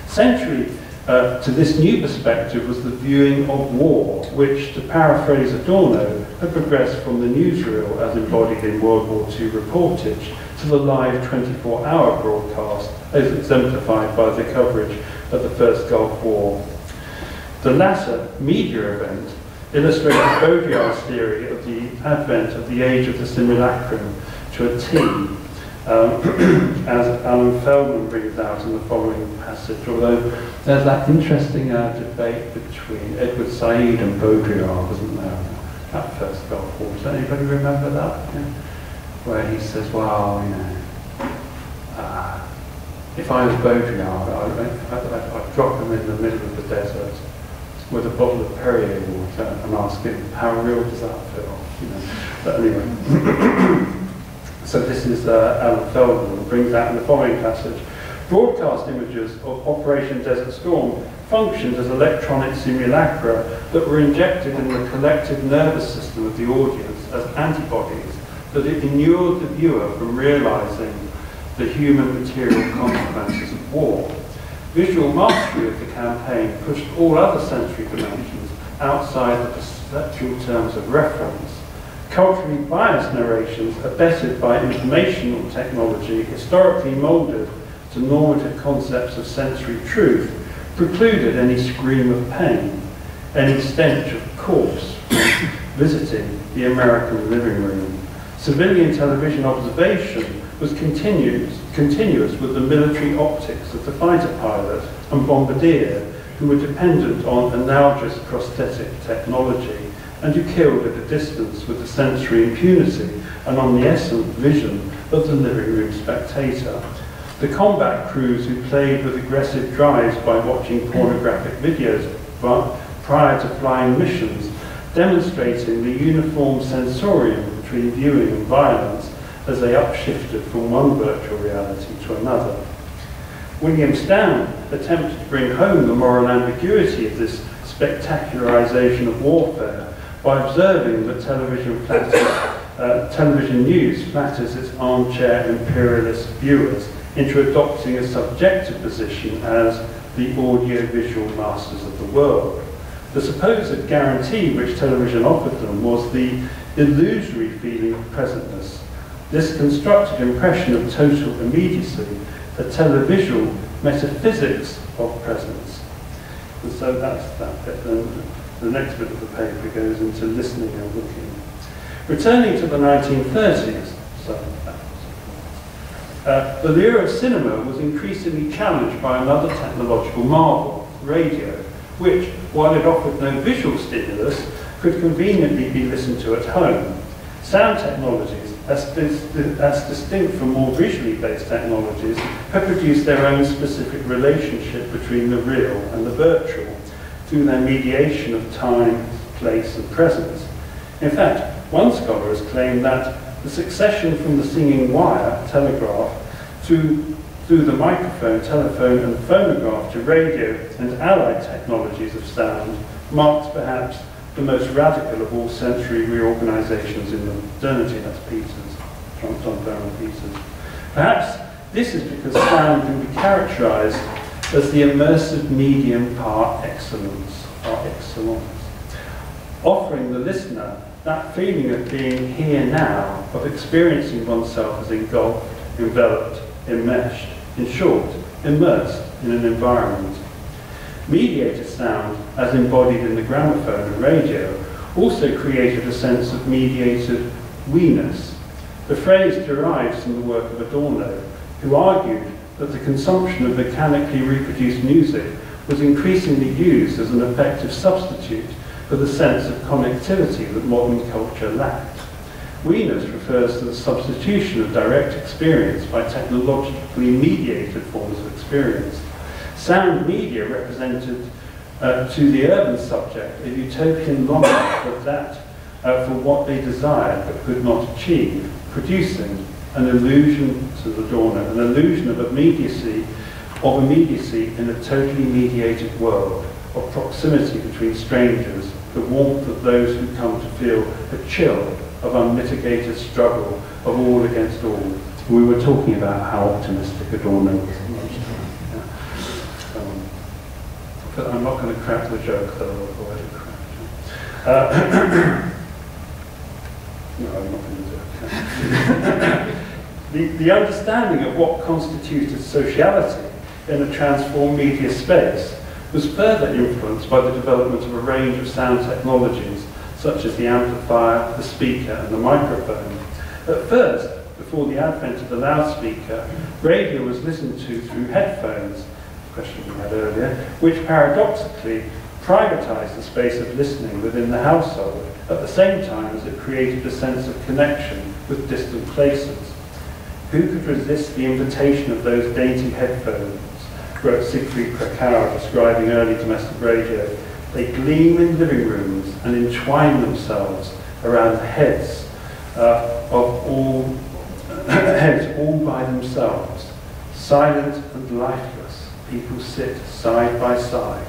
Centrally to this new perspective was the viewing of war, which, to paraphrase Adorno, had progressed from the newsreel as embodied in World War II reportage to the live 24-hour broadcast as exemplified by the coverage of the First Gulf War. The latter media event illustrated Baudrillard's theory of the advent of the age of the simulacrum to a T, as Alan Feldman brings out in the following passage, although there's that interesting debate between Edward Said and Baudrillard, wasn't there, that First Gulf War. Does anybody remember that? Yeah? Where he says, well, you know, if I was Baudrillard, I'd drop him in the middle of the desert with a bottle of Perrier water and ask him, how real does that feel? You know. But anyway, so this is Alan Feldman, who brings out in the following passage. Broadcast images of Operation Desert Storm functioned as electronic simulacra that were injected in the collective nervous system of the audience as antibodies that it inured the viewer from realizing the human material consequences of war. Visual mastery of the campaign pushed all other sensory dimensions outside the perceptual terms of reference. Culturally biased narrations, abetted by informational technology, historically moulded to normative concepts of sensory truth, precluded any scream of pain, any stench of corpse visiting the American living room. Civilian television observation was continuous with the military optics of the fighter pilot and bombardier, who were dependent on analogous prosthetic technology and who killed at a distance with the sensory impunity and omniscient vision of the living room spectator. The combat crews who played with aggressive drives by watching pornographic videos prior to flying missions, demonstrating the uniform sensorium between viewing and violence as they upshifted from one virtual reality to another. William Stam attempted to bring home the moral ambiguity of this spectacularization of warfare by observing that television news flatters its armchair imperialist viewers into adopting a subjective position as the audio-visual masters of the world. The supposed guarantee which television offered them was the illusory feeling of presentness. This constructed impression of total immediacy, a televisual metaphysics of presence. And so that's that bit. Then the next bit of the paper goes into listening and looking. Returning to the 1930s, the lure of cinema was increasingly challenged by another technological marvel, radio, which, while it offered no visual stimulus, could conveniently be listened to at home. Sound technologies, as distinct from more visually based technologies, have produced their own specific relationship between the real and the virtual through their mediation of time, place, and presence. In fact, one scholar has claimed that the succession from the singing wire, telegraph, through the microphone, telephone, and phonograph to radio and allied technologies of sound marks perhaps the most radical of all sensory reorganizations in modernity. That's Peters, John Bernard Peters. Perhaps this is because sound can be characterized as the immersive medium par excellence, offering the listener that feeling of being here now, of experiencing oneself as engulfed, enveloped, enmeshed, in short, immersed in an environment. Mediated sound, as embodied in the gramophone and radio, also created a sense of mediated we-ness. The phrase derives from the work of Adorno, who argued that the consumption of mechanically reproduced music was increasingly used as an effective substitute for the sense of connectivity that modern culture lacked. We-ness refers to the substitution of direct experience by technologically mediated forms of experience. Sound media represented to the urban subject a utopian longing for that, for what they desired but could not achieve, producing an illusion, to Adorno, an illusion of immediacy in a totally mediated world, of proximity between strangers, the warmth of those who come to feel the chill of unmitigated struggle of all against all. We were talking about how optimistic Adorno was. But I'm not going to crack the joke, though I've already cracked it. No, I'm not going to do it. The understanding of what constituted sociality in a transformed media space was further influenced by the development of a range of sound technologies, such as the amplifier, the speaker, and the microphone. At first, before the advent of the loudspeaker, radio was listened to through headphones, question we had earlier, which paradoxically privatized the space of listening within the household, at the same time as it created a sense of connection with distant places. Who could resist the invitation of those dainty headphones, wrote Siegfried Kracauer, describing early domestic radio. They gleam in living rooms and entwine themselves around the heads all by themselves. Silent and lifeless, people sit side by side,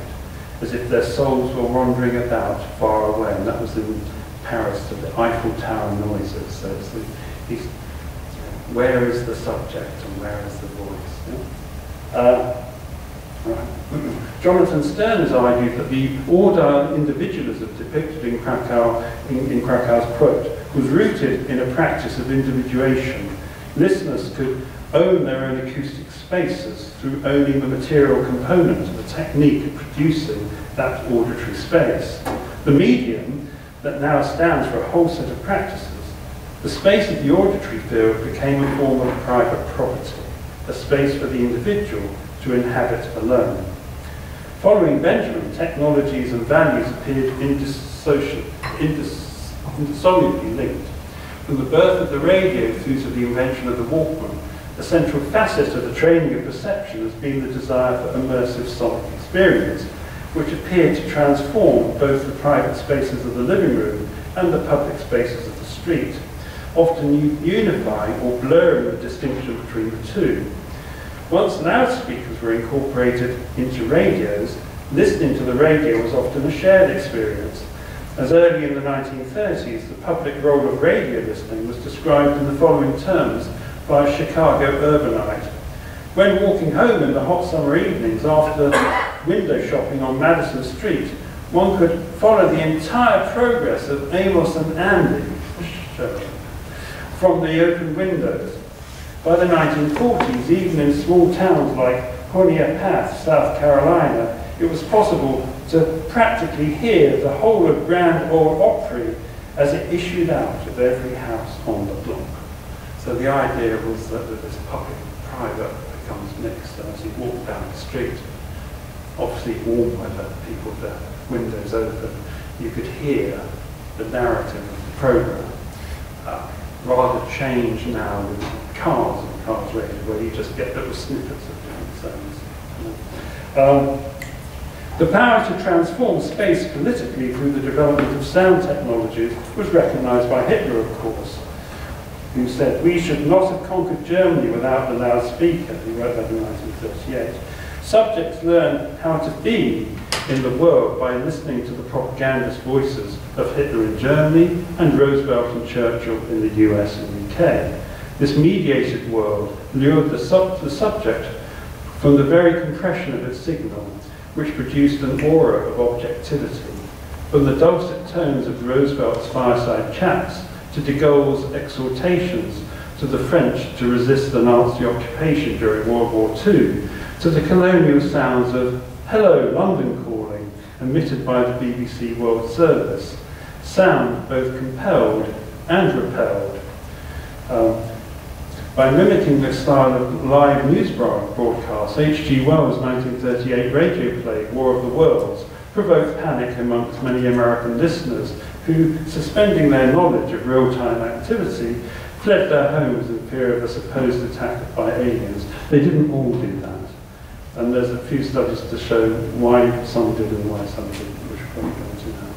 as if their souls were wandering about far away. And that was in Paris, to the Eiffel Tower noises. So it's where is the subject and where is the voice? Yeah? Right. Jonathan Stern has argued that the order individualism depicted in Krakauer's quote was rooted in a practice of individuation. Listeners could own their own acoustic spaces through owning the material component of the technique of producing that auditory space. The medium that now stands for a whole set of practices, the space of the auditory field became a form of private property, a space for the individual to inhabit alone. Following Benjamin, technologies and values appeared indissolubly linked. From the birth of the radio through to the invention of the Walkman, a central facet of the training of perception has been the desire for immersive sonic experience, which appeared to transform both the private spaces of the living room and the public spaces of the street, often unifying or blurring the distinction between the two. Once loudspeakers were incorporated into radios, listening to the radio was often a shared experience. As early in the 1930s, the public role of radio listening was described in the following terms by a Chicago urbanite. When walking home in the hot summer evenings after window shopping on Madison Street, one could follow the entire progress of Amos and Andy from the open windows. By the 1940s, even in small towns like Honea Path, South Carolina, it was possible to practically hear the whole of Grand Ole Opry as it issued out of every house on the block. So the idea was that this public-private becomes mixed, and as you walk down the street, obviously warm weather, people with their windows open, you could hear the narrative of the programme. Rather change now with cars and cars radio, where you just get little snippets of different sounds. The power to transform space politically through the development of sound technologies was recognised by Hitler, of course, who said, "We should not have conquered Germany without the loudspeaker." He wrote that in 1938. Subjects learn how to be in the world by listening to the propagandist voices of Hitler in Germany and Roosevelt and Churchill in the US and UK. This mediated world lured the subject from the very compression of its signal, which produced an aura of objectivity. From the dulcet tones of Roosevelt's fireside chats to de Gaulle's exhortations to the French to resist the Nazi occupation during World War II, to the colonial sounds of "Hello, London Calling," emitted by the BBC World Service, sound both compelled and repelled. By mimicking the style of live news broadcasts, H.G. Wells' 1938 radio play, War of the Worlds, provoked panic amongst many American listeners who, suspending their knowledge of real-time activity, fled their homes in fear of a supposed attack by aliens. They didn't all do that. And there's a few studies to show why some did and why some didn't, which we'll probably go into now.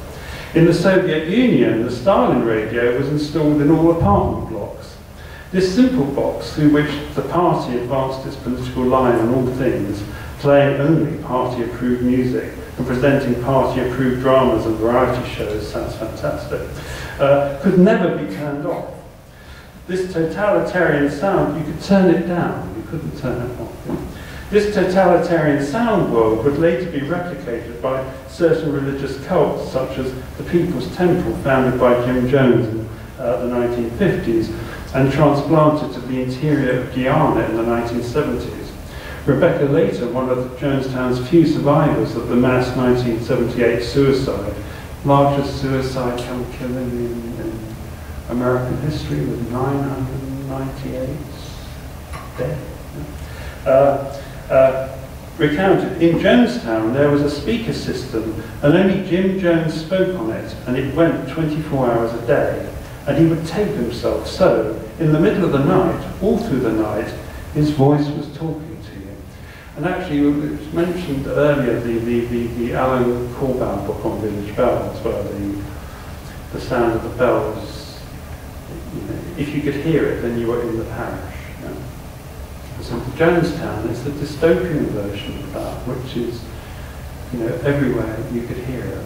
In the Soviet Union, the Stalin radio was installed in all apartment blocks. This simple box, through which the party advanced its political line on all things, playing only party-approved music and presenting party-approved dramas and variety shows, sounds fantastic, could never be turned off. This totalitarian sound, you could turn it down, you couldn't turn it off. This totalitarian sound world would later be replicated by certain religious cults, such as the People's Temple, founded by Jim Jones in the 1950s, and transplanted to the interior of Guyana in the 1970s. Rebecca Later, one of Jonestown's few survivors of the mass 1978 suicide, largest suicide killing in American history, with 998 dead. Recounted, in Jonestown there was a speaker system and only Jim Jones spoke on it, and it went 24 hours a day, and he would tape himself, so in the middle of the night, all through the night, his voice was talking to you. And actually, it was mentioned earlier, the Alan Corban book on village bells, where the sound of the bells, you know, if you could hear it, then you were in the parish. You know. So Jonestown is the dystopian version of that, which is, you know, everywhere you could hear it.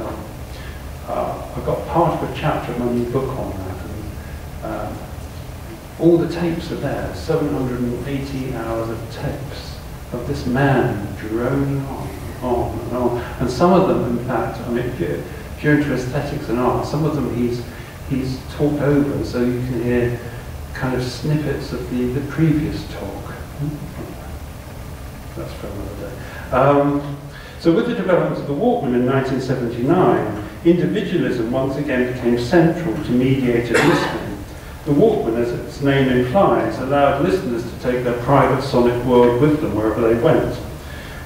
I've got part of a chapter of my new book on that, and all the tapes are there, 780 hours of tapes of this man droning on and on. And some of them, in fact, I mean, if you're into aesthetics and art, some of them he's talked over, so you can hear kind of snippets of the previous talk. That's for another day. So with the development of the Walkman in 1979, individualism once again became central to mediated listening. The Walkman, as its name implies, allowed listeners to take their private sonic world with them wherever they went.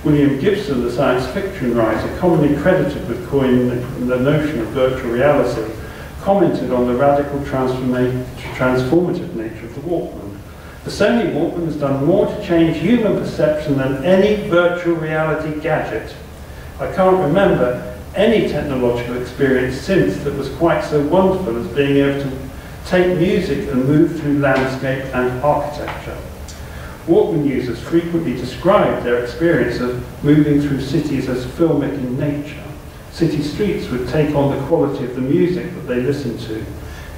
William Gibson, the science fiction writer, commonly credited with coining the notion of virtual reality, commented on the radical transformative nature of the Walkman. The Sony Walkman has done more to change human perception than any virtual reality gadget. I can't remember any technological experience since that was quite so wonderful as being able to take music and move through landscape and architecture. Walkman users frequently described their experience of moving through cities as filmic in nature. City streets would take on the quality of the music that they listened to.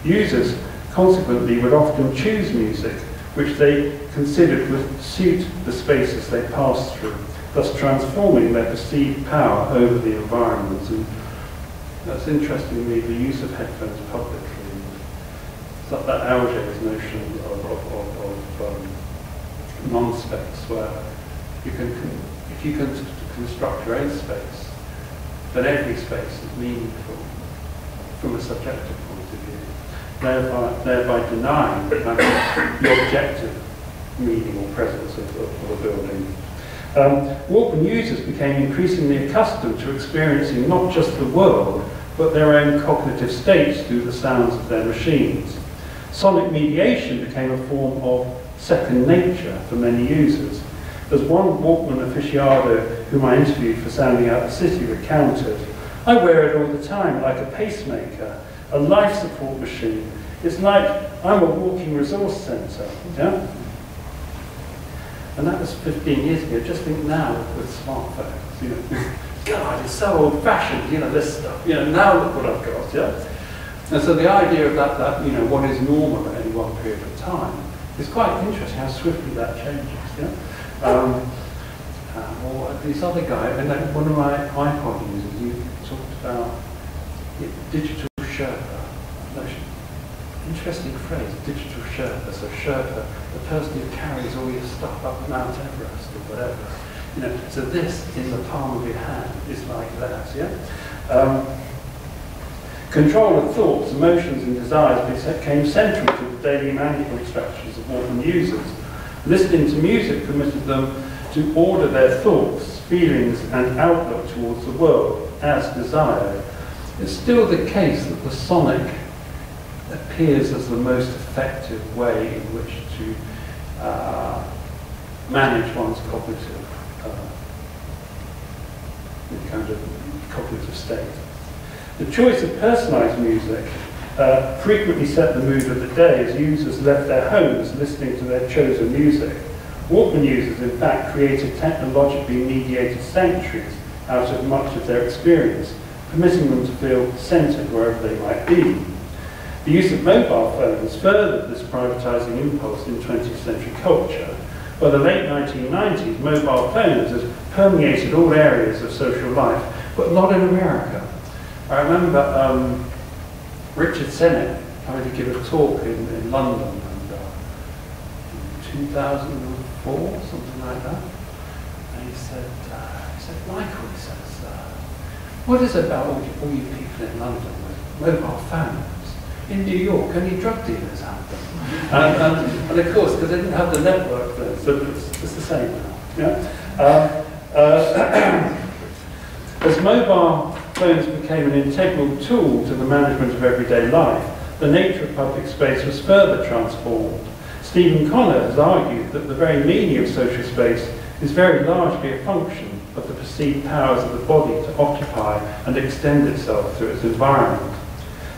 Users, consequently, would often choose music which they considered would suit the spaces they passed through, thus transforming their perceived power over the environment. And that's interestingly the use of headphones publicly. It's like that Auger's notion of non-space, where you can, if you can construct your own space, then every space is meaningful from a subjective point of view, thereby denying the objective meaning or presence of a building. Walkman users became increasingly accustomed to experiencing not just the world, but their own cognitive states through the sounds of their machines. Sonic mediation became a form of second nature for many users. As one Walkman aficionado whom I interviewed for Sounding Out the City recounted, "I wear it all the time like a pacemaker, a life support machine. It's like I'm a walking resource centre." Yeah? And that was 15 years ago. Just think now with smartphones. You know, God, it's so old-fashioned, you know, this stuff. You know, now look what I've got, yeah? And so the idea of that, you know, what is normal at any one period of time is quite interesting, how swiftly that changes, yeah? Or this other guy, and one of my iPod users, you talked about digital Sherpa. Interesting phrase, digital Sherpa. So Sherpa, the person who carries all your stuff up Mount Everest or whatever. You know, so this in the palm of your hand is like that, yeah? Control of thoughts, emotions and desires became central to the daily management strategies of Walkman users. Listening to music permitted them to order their thoughts, feelings and outlook towards the world as desired. It's still the case that the sonic appears as the most effective way in which to manage one's cognitive state. The choice of personalised music frequently set the mood of the day as users left their homes listening to their chosen music. Walkman users, in fact, created technologically mediated sanctuaries out of much of their experience, permitting them to feel centred wherever they might be. The use of mobile phones furthered this privatising impulse in 20th century culture. By the late 1990s, mobile phones had permeated all areas of social life, but not in America. I remember Richard Sennett coming to give a talk in London in 2004, something like that. And he said, Michael, he says, what is it about all you people in London with mobile phones? In New York, only drug dealers have them. And of course, because they didn't have the network then, so it's the same now. Yeah? As mobile phones became an integral tool to the management of everyday life, the nature of public space was further transformed. Stephen Conner has argued that the very meaning of social space is very largely a function of the perceived powers of the body to occupy and extend itself through its environment.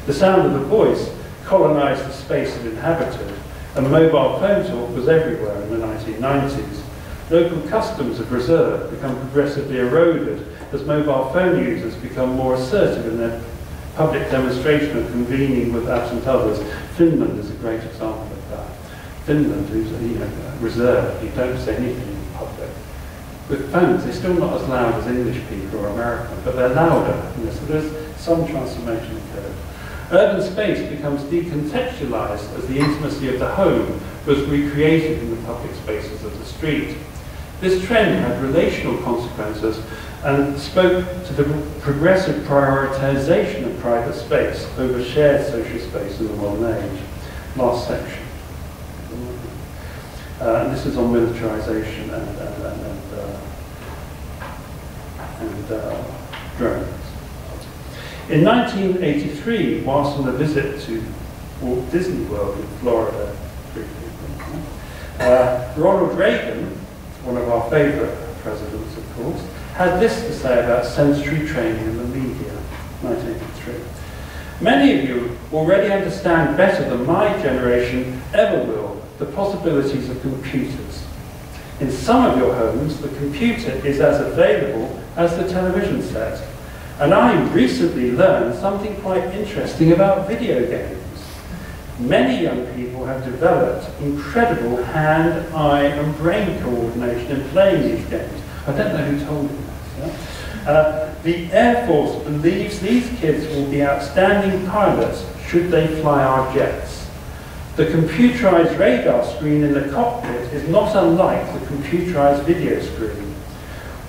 The sound of the voice colonised the space it inhabited, and mobile phone talk was everywhere in the 1990s. Local customs of reserve become progressively eroded as mobile phone users become more assertive in their public demonstration of convening with absent others. Finland is a great example of that. Finland is, you know, reserved. You don't say anything in public. With phones, they're still not as loud as English people or American, but they're louder. You know, so there's some transformation occurred. Urban space becomes decontextualized as the intimacy of the home was recreated in the public spaces of the street. This trend had relational consequences and spoke to the progressive prioritization of private space over shared social space in the modern age. Last section. And this is on militarization and drones. In 1983, whilst on a visit to Walt Disney World in Florida, Ronald Reagan, one of our favourite presidents, of course, had this to say about sensory training in the media, 1983. Many of you already understand better than my generation ever will the possibilities of computers. In some of your homes, the computer is as available as the television set. And I recently learned something quite interesting about video games. Many young people have developed incredible hand, eye, and brain coordination in playing these games. I don't know who told you this. Yeah? The Air Force believes these kids will be outstanding pilots should they fly our jets. The computerized radar screen in the cockpit is not unlike the computerized video screen.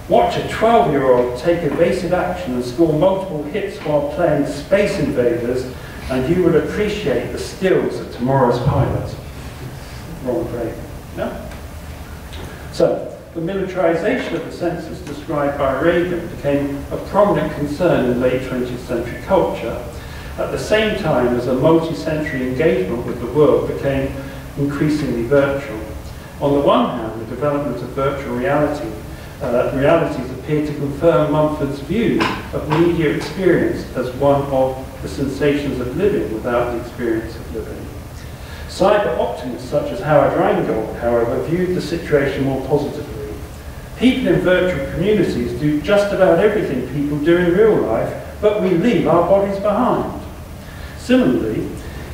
Watch a 12-year-old take evasive action and score multiple hits while playing Space Invaders, and you will appreciate the skills of tomorrow's pilot. Ronald Reagan. Yeah? So, the militarization of the senses described by Reagan became a prominent concern in late 20th century culture, at the same time as a multi-sensory engagement with the world became increasingly virtual. On the one hand, the development of virtual reality realities appear to confirm Mumford's view of media experience as one of the sensations of living without the experience of living. Cyber optimists such as Howard Rheingold, however, viewed the situation more positively. People in virtual communities do just about everything people do in real life, but we leave our bodies behind. Similarly,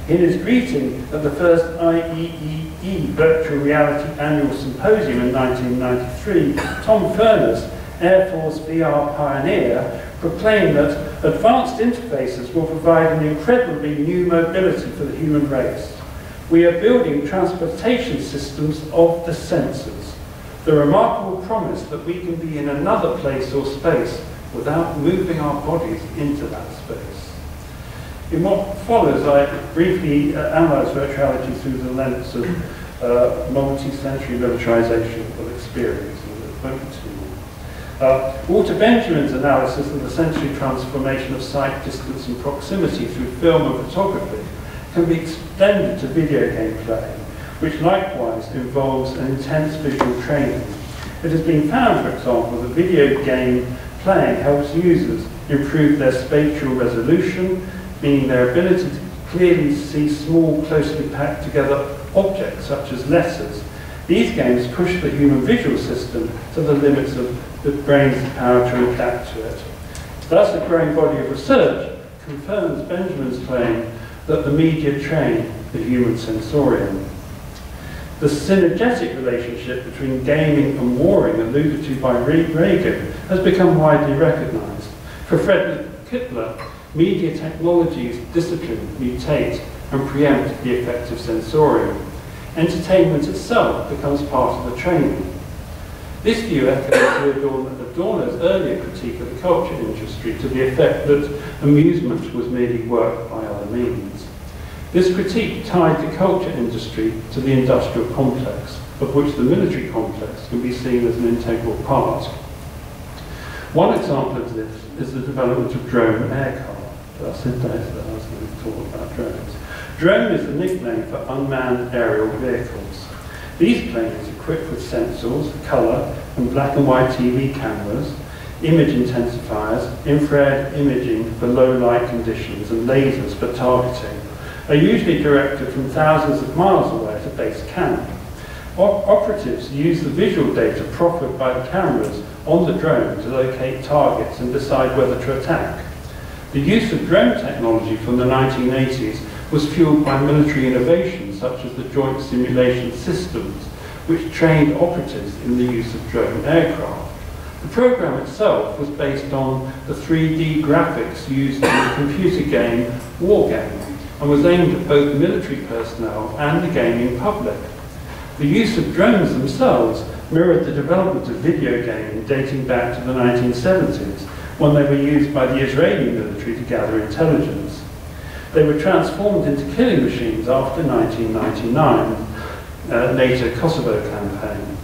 in his greeting at the first IEEE Virtual Reality Annual Symposium in 1993, Tom Furness, Air Force VR pioneer, proclaimed that advanced interfaces will provide an incredibly new mobility for the human race. We are building transportation systems of the senses. The remarkable promise that we can be in another place or space without moving our bodies into that space. In what follows, I briefly analyse virtuality through the lens of multi-sensory militarization of experience. Walter Benjamin's analysis of the sensory transformation of sight, distance and proximity through film and photography can be extended to video game play, which likewise involves an intense visual training. It has been found, for example, that video game playing helps users improve their spatial resolution, meaning their ability to clearly see small, closely packed together objects such as letters. These games push the human visual system to the limits of the brain's power to adapt to it. Thus, a growing body of research confirms Benjamin's claim that the media train the human sensorium. The synergetic relationship between gaming and warring, alluded to by Reagan, has become widely recognized. For Frederick Kittler, media technologies discipline, mutate, and preempt the effective sensorium. Entertainment itself becomes part of the training. This view echoes Adorno's earlier critique of the culture industry to the effect that amusement was merely work by other means. This critique tied the culture industry to the industrial complex, of which the military complex can be seen as an integral part. One example of this is the development of drone aircraft. I said that I was going to talk about drones. Drone is the nickname for unmanned aerial vehicles. These planes, equipped with sensors, colour and black and white TV cameras, image intensifiers, infrared imaging for low light conditions and lasers for targeting, are usually directed from thousands of miles away to base camp. Operatives use the visual data proffered by the cameras on the drone to locate targets and decide whether to attack. The use of drone technology from the 1980s was fueled by military innovations such as the Joint Simulation Systems, which trained operatives in the use of drone aircraft. The program itself was based on the 3D graphics used in the computer game War Game, and was aimed at both military personnel and the gaming public. The use of drones themselves mirrored the development of video gaming dating back to the 1970s, when they were used by the Israeli military to gather intelligence. They were transformed into killing machines after 1999 NATO Kosovo campaign.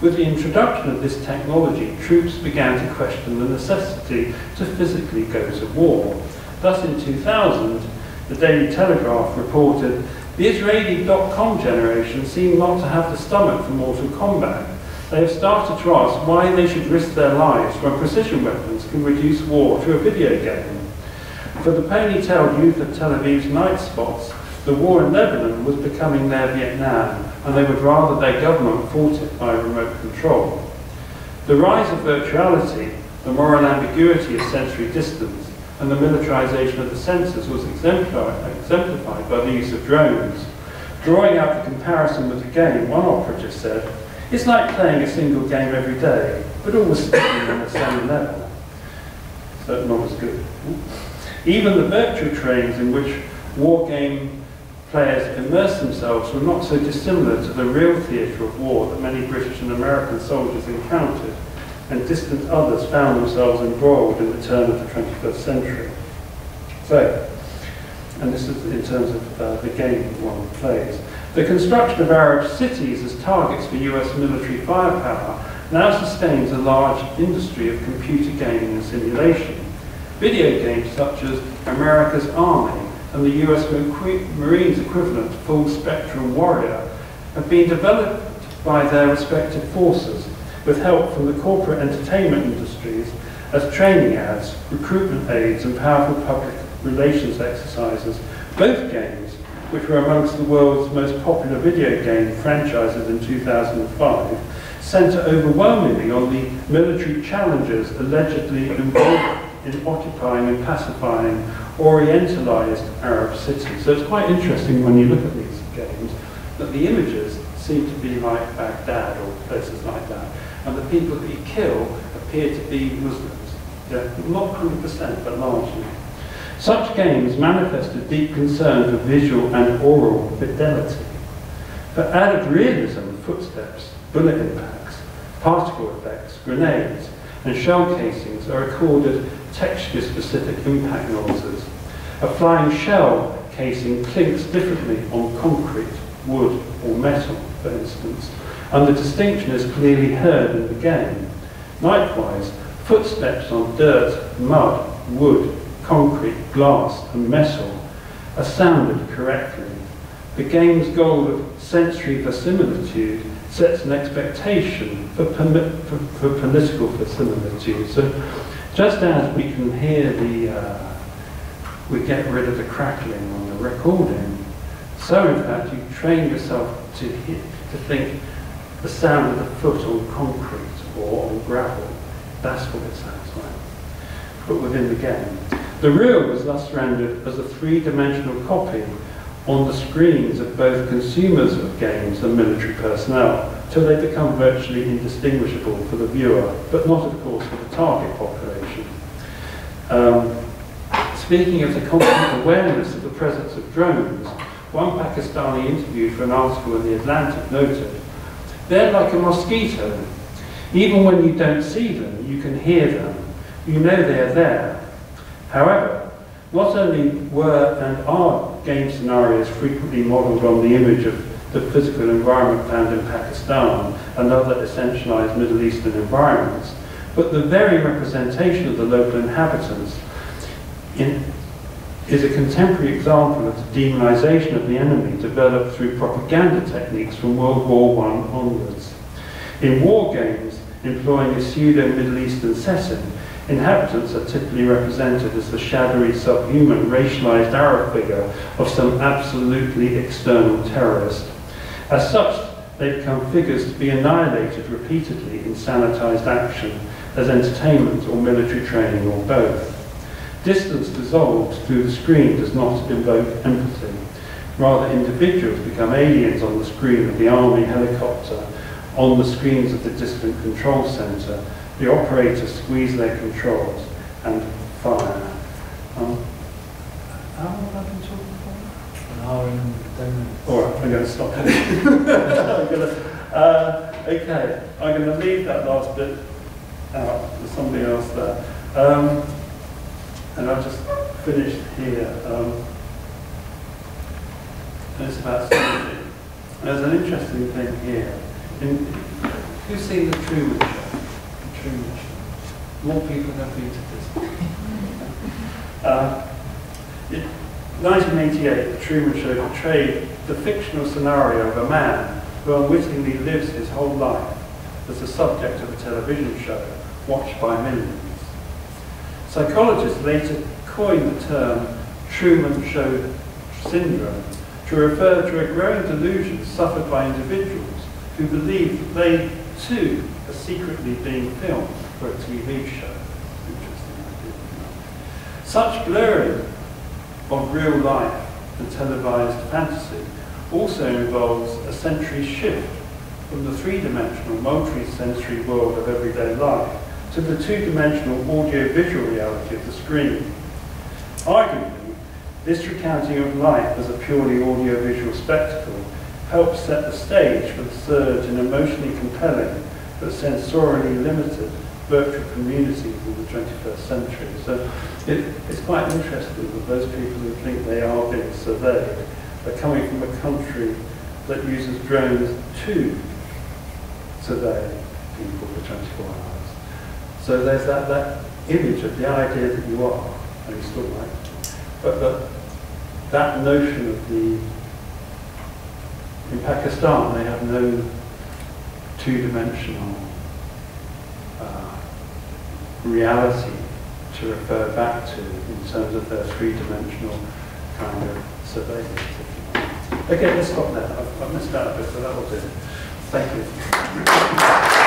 With the introduction of this technology, troops began to question the necessity to physically go to war. Thus, in 2000, the Daily Telegraph reported, "The Israeli .com generation seem not to have the stomach for mortal combat. They have started to ask why they should risk their lives when precision weapons can reduce war to a video game." For the ponytailed youth of Tel Aviv's night spots, the war in Lebanon was becoming their Vietnam, and they would rather their government fought it by remote control. The rise of virtuality, the moral ambiguity of sensory distance, and the militarization of the senses was exemplified by the use of drones. Drawing out the comparison with the game, one operative said, "It's like playing a single game every day, but always sticking on the same level." So not as good. Even the virtual trains in which war game players immersed themselves were not so dissimilar to the real theatre of war that many British and American soldiers encountered, and distant others found themselves embroiled in the turn of the 21st century. So, and this is in terms of the game one plays. The construction of Arab cities as targets for US military firepower now sustains a large industry of computer gaming and simulation. Video games such as America's Army and the US Marines equivalent Full Spectrum Warrior have been developed by their respective forces with help from the corporate entertainment industries as training ads, recruitment aids and powerful public relations exercises. Both games, which were amongst the world's most popular video game franchises in 2005, centre overwhelmingly on the military challenges allegedly involved in occupying and pacifying Orientalised Arab cities. So it's quite interesting when you look at these games that the images seem to be like Baghdad or places like that, and the people that you kill appear to be Muslims. Yeah, not 100%, but largely. Such games manifest a deep concern for visual and oral fidelity. For added realism, footsteps, bullet impacts, particle effects, grenades, and shell casings are accorded texture-specific impact noises. A flying shell casing clinks differently on concrete, wood, or metal, for instance, and the distinction is clearly heard in the game. Likewise, footsteps on dirt, mud, wood, concrete, glass, and metal are sounded correctly. The game's goal of sensory verisimilitude sets an expectation for political verisimilitude. So just as we can hear we get rid of the crackling on the recording, so in fact you train yourself to think the sound of the foot on concrete or on gravel. That's what it sounds like, but within the game. The reel was thus rendered as a three-dimensional copy on the screens of both consumers of games and military personnel, till they become virtually indistinguishable for the viewer, but not, of course, for the target population. Speaking of the constant awareness of the presence of drones, one Pakistani interviewed for an article in The Atlantic noted, "They're like a mosquito. Even when you don't see them, you can hear them. You know they're there." However, not only were and are game scenarios frequently modelled on the image of the physical environment found in Pakistan and other essentialised Middle Eastern environments, but the very representation of the local inhabitants is a contemporary example of the demonisation of the enemy developed through propaganda techniques from World War I onwards. In war games, employing a pseudo-Middle Eastern setting, inhabitants are typically represented as the shadowy, subhuman, racialised Arab figure of some absolutely external terrorist. As such, they become figures to be annihilated repeatedly in sanitised action, as entertainment or military training or both. Distance dissolved through the screen does not invoke empathy. Rather, individuals become aliens on the screen of the army helicopter, on the screens of the distant control centre. The operators squeeze their controls and fire. How long have I been talking for? An hour and 10 minutes. All right, I'm going to stop. Okay, I'm going to leave that last bit out. There's somebody else there. And I've just finished here. And it's about synergy. There's an interesting thing here. Who's seen The Truman Show? The Truman Show. More people have been to this. In 1988, The Truman Show portrayed the fictional scenario of a man who unwittingly lives his whole life as the subject of a television show watched by millions. Psychologists later coined the term Truman Show syndrome to refer to a growing delusion suffered by individuals who believe that they too are secretly being filmed for a TV show. Interesting idea. Such blurring of real life and televised fantasy also involves a sensory shift from the three-dimensional, multi-sensory world of everyday life to the two-dimensional audio-visual reality of the screen. Arguably, this recounting of life as a purely audio-visual spectacle helps set the stage for the surge in emotionally compelling but sensorially limited virtual communities in the 21st century. So it's quite interesting that those people who think they are being surveyed are coming from a country that uses drones to survey people for 24 hours. So there's that image of the idea that you are, and you still like, but that notion of in Pakistan they have no two-dimensional reality to refer back to in terms of their three-dimensional kind of surveillance. Okay, let's stop there. I've missed out a bit, but that will do. Thank you.